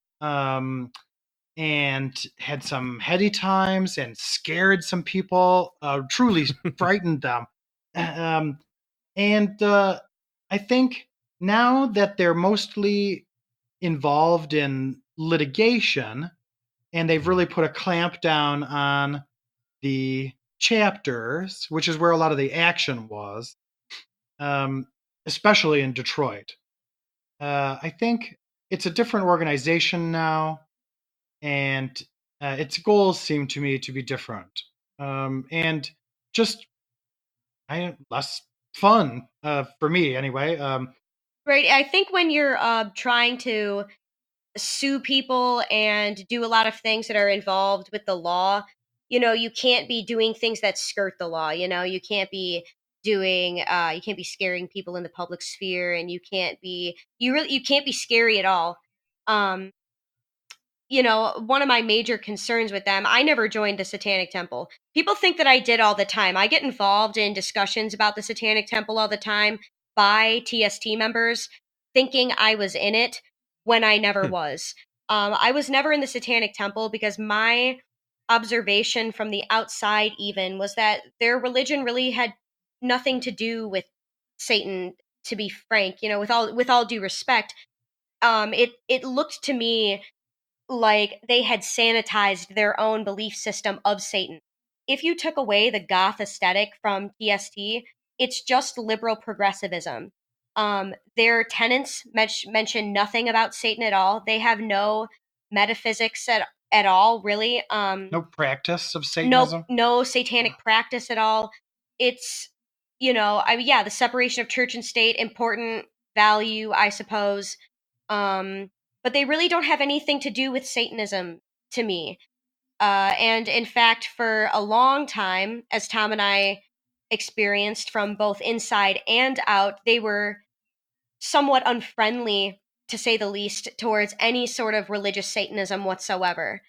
And had some heady times and scared some people, truly frightened them. And I think now that they're mostly involved in litigation and they've really put a clamp down on the chapters, which is where a lot of the action was, especially in Detroit. I think it's a different organization now, and its goals seem to me to be different, and just less fun for me anyway. Right. I think when you're trying to sue people and do a lot of things that are involved with the law, you can't be doing things that skirt the law. You can't be doing you can't be scaring people in the public sphere, and you can't be scary at all. um One of my major concerns with them, I never joined the Satanic Temple. People think that I did all the time. I get involved in discussions about the Satanic Temple all the time by TST members, thinking I was in it when I never was. I was never in the Satanic Temple because my observation from the outside even was that their religion really had nothing to do with Satan, to be frank. With all due respect, it looked to me like they had sanitized their own belief system of Satan. If you took away the goth aesthetic from TST, it's just liberal progressivism. Their tenets mention nothing about Satan at all. They have no metaphysics at all, really. No practice of Satanism? No satanic practice at all. It's, the separation of church and state, important value, I suppose. But they really don't have anything to do with Satanism to me. And in fact, for a long time, as Thom and I experienced from both inside and out, they were somewhat unfriendly, to say the least, towards any sort of religious Satanism whatsoever.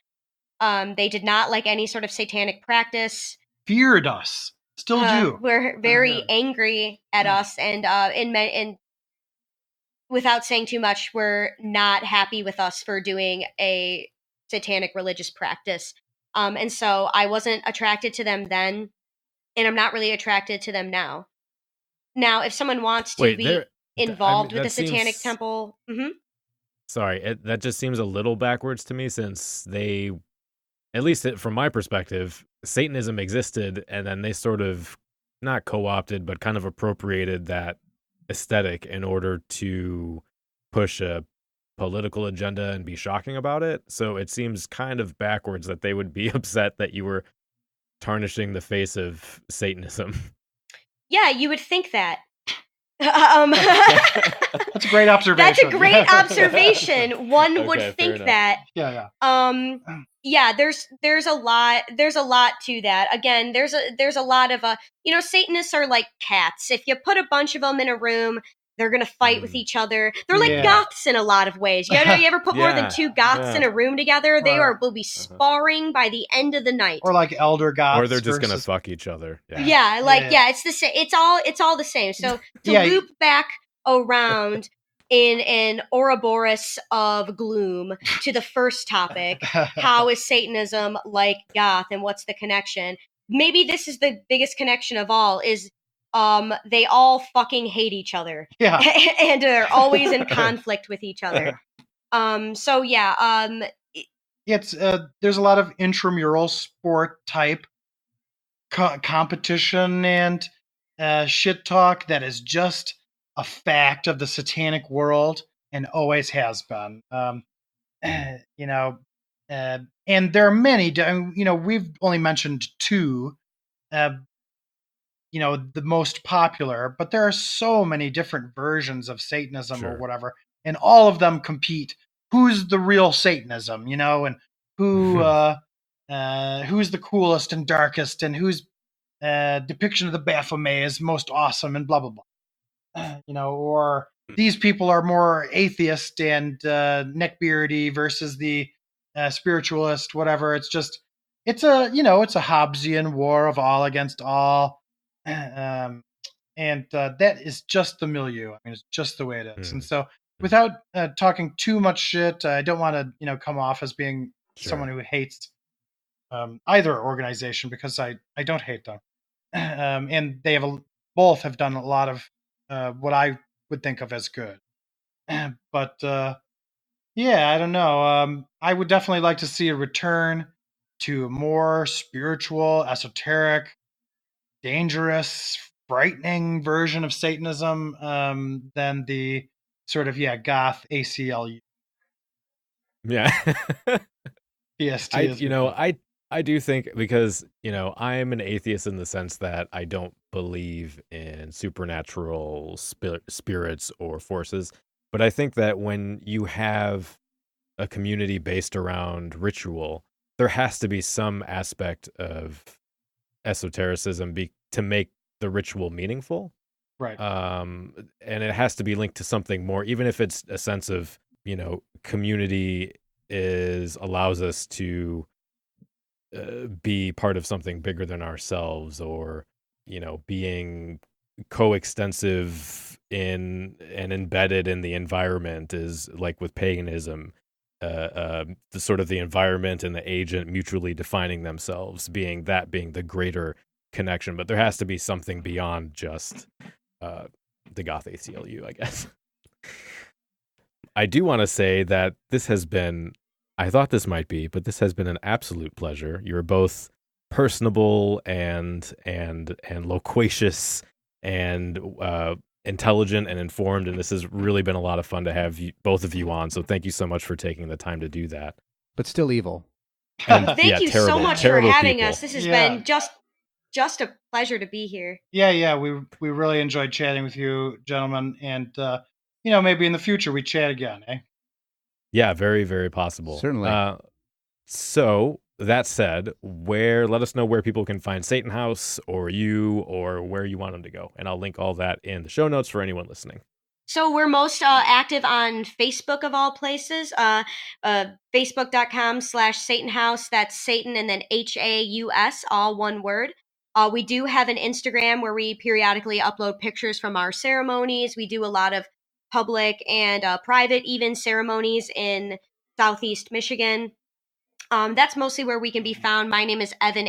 They did not like any sort of satanic practice. Feared us. Still do. Were very angry at us, and in without saying too much, were not happy with us for doing a satanic religious practice. And so I wasn't attracted to them then, and I'm not really attracted to them now. Now, if someone wants to be involved with the Satanic Temple... Sorry, that just seems a little backwards to me, since they, at least from my perspective, Satanism existed, and then they sort of not co-opted, but kind of appropriated that aesthetic in order to push a political agenda and be shocking about it. So it seems kind of backwards that they would be upset that you were tarnishing the face of Satanism. Yeah, you would think that. That's a great observation. That's a great observation. One would think that. Yeah. Yeah, there's a lot to that. Again, there's a lot of Satanists are like cats. If you put a bunch of them in a room, they're gonna fight with each other. They're like goths in a lot of ways. You ever put more than two goths in a room together? They will be sparring by the end of the night. Or like elder goths. Or they're just gonna fuck each other. It's the same. It's all the same. So to loop back around in an Ouroboros of gloom to the first topic, how is Satanism like goth, and what's the connection? Maybe this is the biggest connection of all, is they all fucking hate each other. Yeah. And they're always in conflict with each other. It's there's a lot of intramural sport type competition and shit talk that is just a fact of the satanic world and always has been. And there are many, we've only mentioned two, the most popular, but there are so many different versions of Satanism or whatever, and all of them compete. Who's the real Satanism, and who's the coolest and darkest, and whose depiction of the Baphomet is most awesome, and blah, blah, blah. Or these people are more atheist and neckbeardy versus the spiritualist, whatever. It's a Hobbesian war of all against all. And that is just the milieu. I mean, it's just the way it is. And so without talking too much shit, I don't want to, come off as being someone who hates either organization, because I don't hate them. And they both have done a lot of what I would think of as good. But I don't know. I would definitely like to see a return to a more spiritual, esoteric, dangerous, frightening version of Satanism than the sort of goth ACLU. Yeah. PST. I do think, because I'm an atheist in the sense that I don't believe in supernatural spirits or forces, but I think that when you have a community based around ritual, there has to be some aspect of esotericism to make the ritual meaningful. Right. And it has to be linked to something more, even if it's a sense of, community allows us to be part of something bigger than ourselves, or, being coextensive in and embedded in the environment, is like with paganism, the sort of the environment and the agent mutually defining themselves, being the greater connection. But there has to be something beyond just the Goth ACLU, I guess. I do want to say that I thought this might be, but this has been an absolute pleasure. You're both personable and loquacious and intelligent and informed, and this has really been a lot of fun to have both of you on. So thank you so much for taking the time to do that. But still evil. And, thank you so much for having us. This has been just a pleasure to be here. Yeah, we really enjoyed chatting with you, gentlemen, and maybe in the future we chat again, eh? Yeah, very, very possible. Certainly. So that said, let us know where people can find Satanhaus or you, or where you want them to go, and I'll link all that in the show notes for anyone listening. So we're most active on Facebook, of all places. Facebook.com/Satanhaus. That's Satan and then HAUS, all one word. We do have an Instagram where we periodically upload pictures from our ceremonies. We do a lot of public and private even ceremonies in Southeast Michigan. That's mostly where we can be found. My name is Evyn,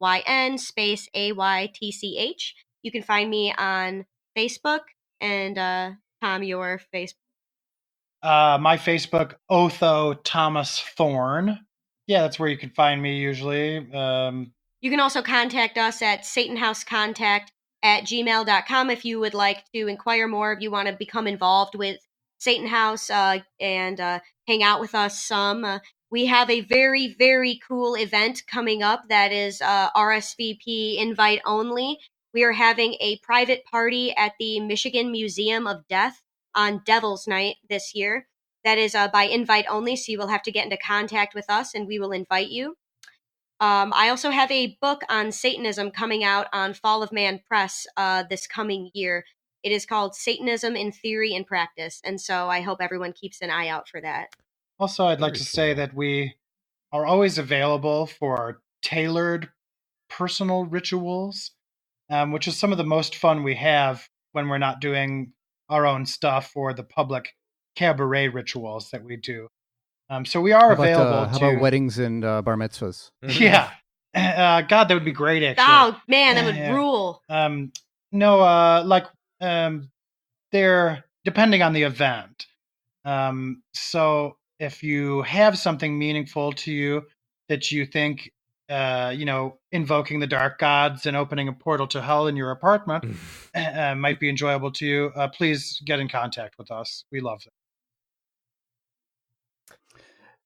Evyn, space AYTCH. You can find me on Facebook. And Thom, your Facebook? My Facebook, Otho Thomas Thorne, Yeah, that's where you can find me usually. You can also contact us at satanhousecontact@gmail.com if you would like to inquire more, if you want to become involved with Satanhaus and hang out with us some. We have a very, very cool event coming up that is RSVP invite only. We are having a private party at the Michigan Museum of Death on Devil's Night this year. That is by invite only, so you will have to get into contact with us and we will invite you. I also have a book on Satanism coming out on Fall of Man Press this coming year. It is called Satanism in Theory and Practice, and so I hope everyone keeps an eye out for that. Also, I'd like Very to say cool. that we are always available for tailored personal rituals, which is some of the most fun we have when we're not doing our own stuff or the public cabaret rituals that we do. So we are available How to. about weddings and bar mitzvahs? Yeah. God, that would be great, actually. Oh man, that would Yeah. rule. No, they're depending on the event. So if you have something meaningful to you that you think, invoking the dark gods and opening a portal to hell in your apartment might be enjoyable to you, please get in contact with us. We love it.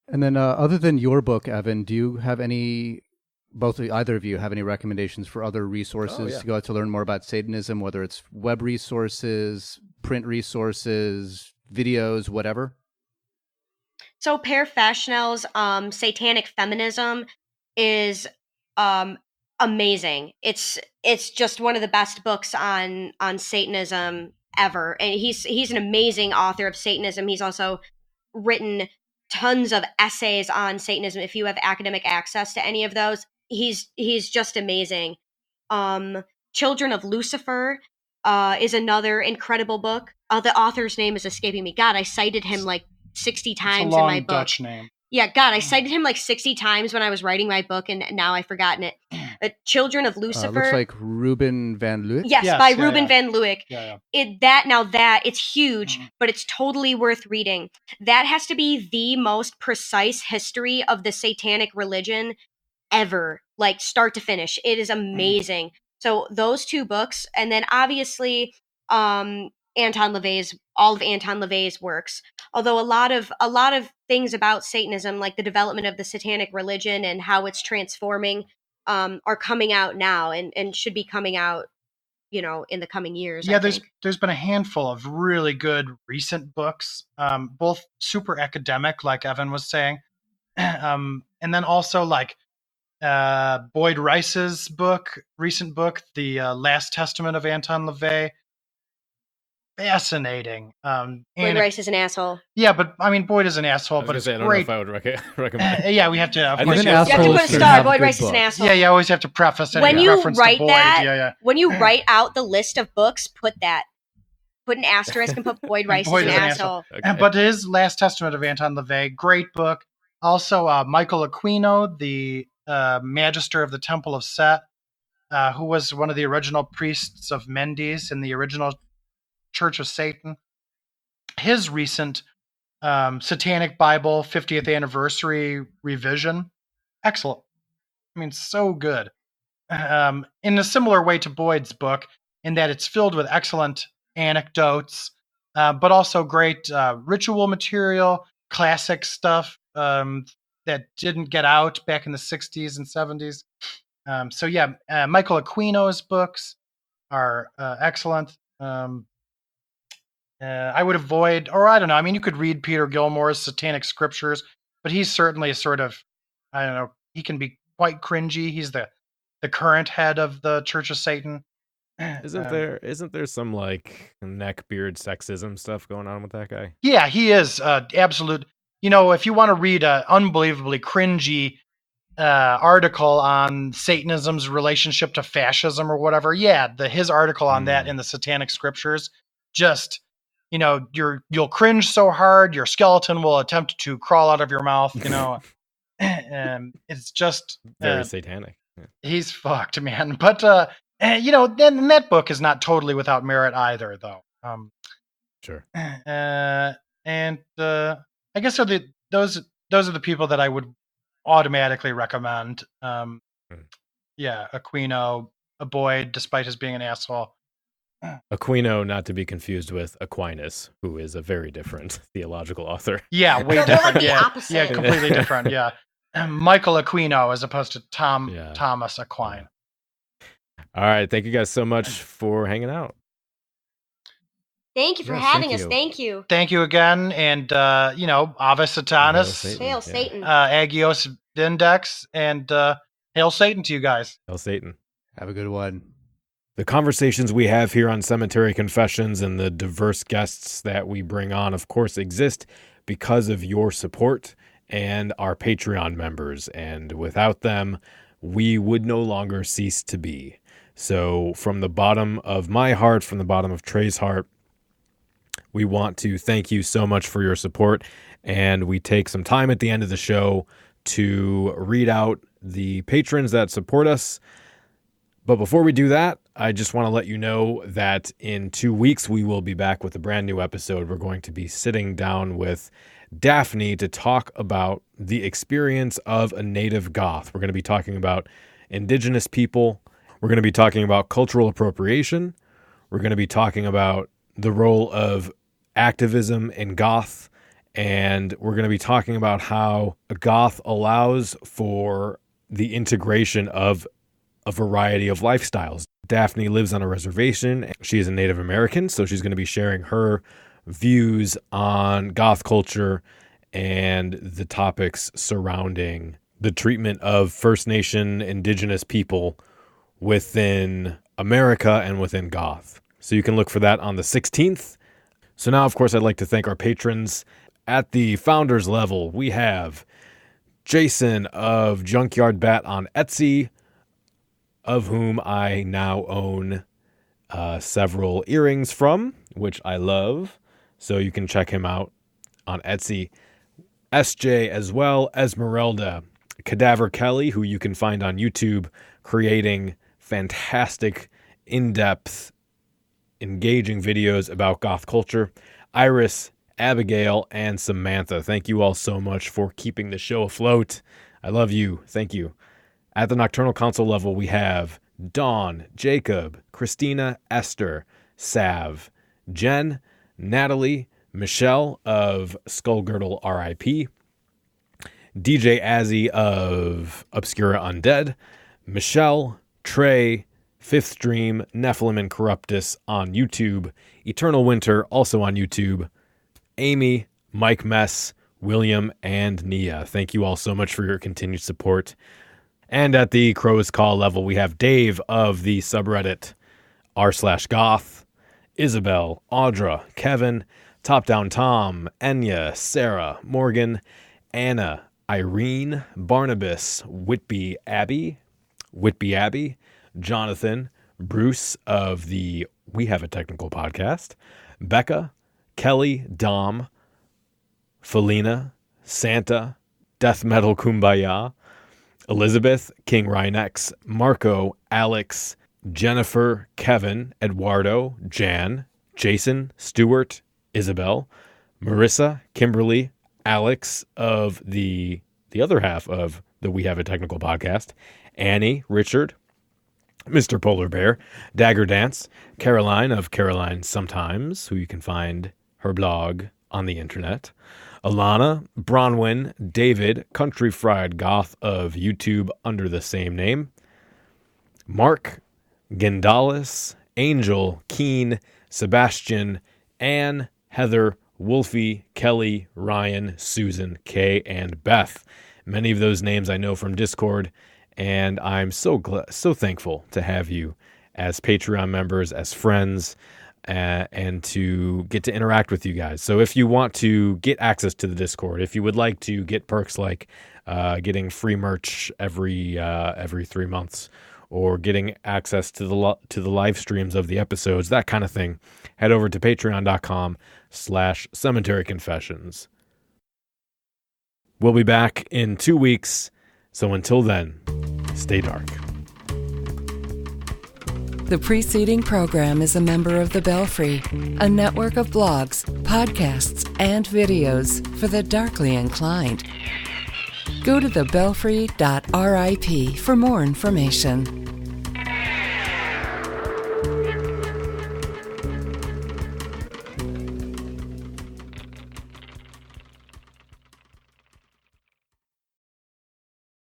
And then, other than your book, Evyn, do you have either of you have any recommendations for other resources to go out to learn more about Satanism, whether it's web resources, print resources, videos, whatever? So Per Fashionel's Satanic Feminism is amazing. It's just one of the best books on Satanism ever, and he's an amazing author of Satanism. He's also written tons of essays on Satanism. If you have academic access to any of those, he's just amazing. Children of Lucifer is another incredible book. The author's name is escaping me. God, I cited him like 60 times it's a long in my book. Dutch name. Yeah, God, I cited him like 60 times when I was writing my book, and now I've forgotten it. Children of Lucifer. Looks like Ruben van Luik. Yes, by Ruben van Luik. Yeah. It's huge, but it's totally worth reading. That has to be the most precise history of the satanic religion ever, like start to finish. It is amazing. So those two books, and then obviously all of Anton LaVey's works. Although a lot of things about Satanism, like the development of the satanic religion and how it's transforming, are coming out now and should be coming out, in the coming years. Yeah, there's been a handful of really good recent books, both super academic, like Evyn was saying, and then also like Boyd Rice's recent book, The Last Testament of Anton LaVey. Fascinating. Boyd Rice is an asshole. Yeah, but I mean, Boyd is an asshole, but it's I don't great. know if I would recommend. Yeah, we have to. I think You have to put a star. Boyd Rice is an asshole. Yeah, you always have to preface when you reference write to Boyd. that. When you write out the list of books, put an asterisk and put Boyd Rice is an asshole. Okay. But his Last Testament of Anton LaVey, great book. Also, Michael Aquino, the Magister of the Temple of Set, who was one of the original priests of Mendes in the original Church of Satan. His recent Satanic Bible 50th anniversary revision, excellent. I mean, so good. In a similar way to Boyd's book, in that it's filled with excellent anecdotes, but also great ritual material, classic stuff that didn't get out back in the 60s and 70s. Michael Aquino's books are excellent. I would avoid, or I don't know, I mean, you could read Peter Gilmore's Satanic Scriptures, but he's certainly sort of, I don't know, he can be quite cringy. He's the current head of the Church of Satan. Isn't there some like neck beard sexism stuff going on with that guy? Yeah, he is absolute. If you want to read an unbelievably cringy article on Satanism's relationship to fascism or whatever, his article on that in the Satanic Scriptures, just you'll cringe so hard your skeleton will attempt to crawl out of your mouth. It's just very satanic. Yeah. He's fucked, man. But then that book is not totally without merit either, though. Sure. And I guess those are the people that I would automatically recommend. Yeah, Aquino, a boy, despite his being an asshole. Aquino, not to be confused with Aquinas, who is a very different theological author. Yeah, way They're different. like the Yeah, opposite. yeah, completely different. Yeah, Michael Aquino as opposed to Thomas Aquino. All right, thank you guys so much for hanging out. Thank you for Yes, having thank us. you. Thank you. Thank you again, and Ave Satanis, Hail Satan. Agios Index, and Hail Satan to you guys. Hail Satan. Have a good one. The conversations we have here on Cemetery Confessions and the diverse guests that we bring on, of course, exist because of your support and our Patreon members. And without them, we would no longer cease to be. So from the bottom of my heart, from the bottom of Trey's heart, we want to thank you so much for your support. And we take some time at the end of the show to read out the patrons that support us. But before we do that, I just want to let you know that in 2 weeks, we will be back with a brand new episode. We're going to be sitting down with Daphne to talk about the experience of a native goth. We're going to be talking about indigenous people. We're going to be talking about cultural appropriation. We're going to be talking about the role of activism in goth. And we're going to be talking about how a goth allows for the integration of a variety of lifestyles. Daphne lives on a reservation. She is a Native American, so she's going to be sharing her views on goth culture and the topics surrounding the treatment of First Nation indigenous people within America and within goth. So you can look for that on the 16th. So now, of course, I'd like to thank our patrons. At the founders level, we have Jason of Junkyard Bat on Etsy, of whom I now own several earrings from, which I love. So you can check him out on Etsy. SJ as well, Esmeralda, Cadaver Kelly, who you can find on YouTube, creating fantastic, in-depth, engaging videos about goth culture. Iris, Abigail, and Samantha. Thank you all so much for keeping the show afloat. I love you. Thank you. At the Nocturnal Council level, we have Dawn, Jacob, Christina, Esther, Sav, Jen, Natalie, Michelle of Skullgirdle RIP, DJ Azzy of Obscura Undead, Michelle, Trey, Fifth Dream, Nephilim and Corruptus on YouTube, Eternal Winter also on YouTube, Amy, Mike Mess, William, and Nia. Thank you all so much for your continued support. And at the Crow's Call level, we have Dave of the subreddit r/goth, Isabel, Audra, Kevin, Top Down Tom, Enya, Sarah, Morgan, Anna, Irene, Barnabas, Whitby Abbey, Jonathan, Bruce of the We Have a Technical Podcast, Becca, Kelly, Dom, Felina, Santa, Death Metal Kumbaya, Elizabeth, King Rhinex, Marco, Alex, Jennifer, Kevin, Eduardo, Jan, Jason, Stuart, Isabel, Marissa, Kimberly, Alex of the other half of the We Have a Technical Podcast, Annie, Richard, Mr. Polar Bear, Dagger Dance, Caroline of Caroline Sometimes, who you can find her blog on the internet, Alana, Bronwyn, David, Country Fried Goth of YouTube under the same name, Mark, Gendalis, Angel, Keen, Sebastian, Anne, Heather, Wolfie, Kelly, Ryan, Susan, Kay, and Beth. Many of those names I know from Discord, and I'm so thankful to have you as Patreon members, as friends, and to get to interact with you guys. So if you want to get access to the Discord, if you would like to get perks like getting free merch every 3 months, or getting access to the live streams of the episodes, that kind of thing, head over to patreon.com/Cemetery Confessions. We'll be back in 2 weeks. So until then, stay dark. The preceding program is a member of The Belfry, a network of blogs, podcasts, and videos for the darkly inclined. Go to thebelfry.rip for more information.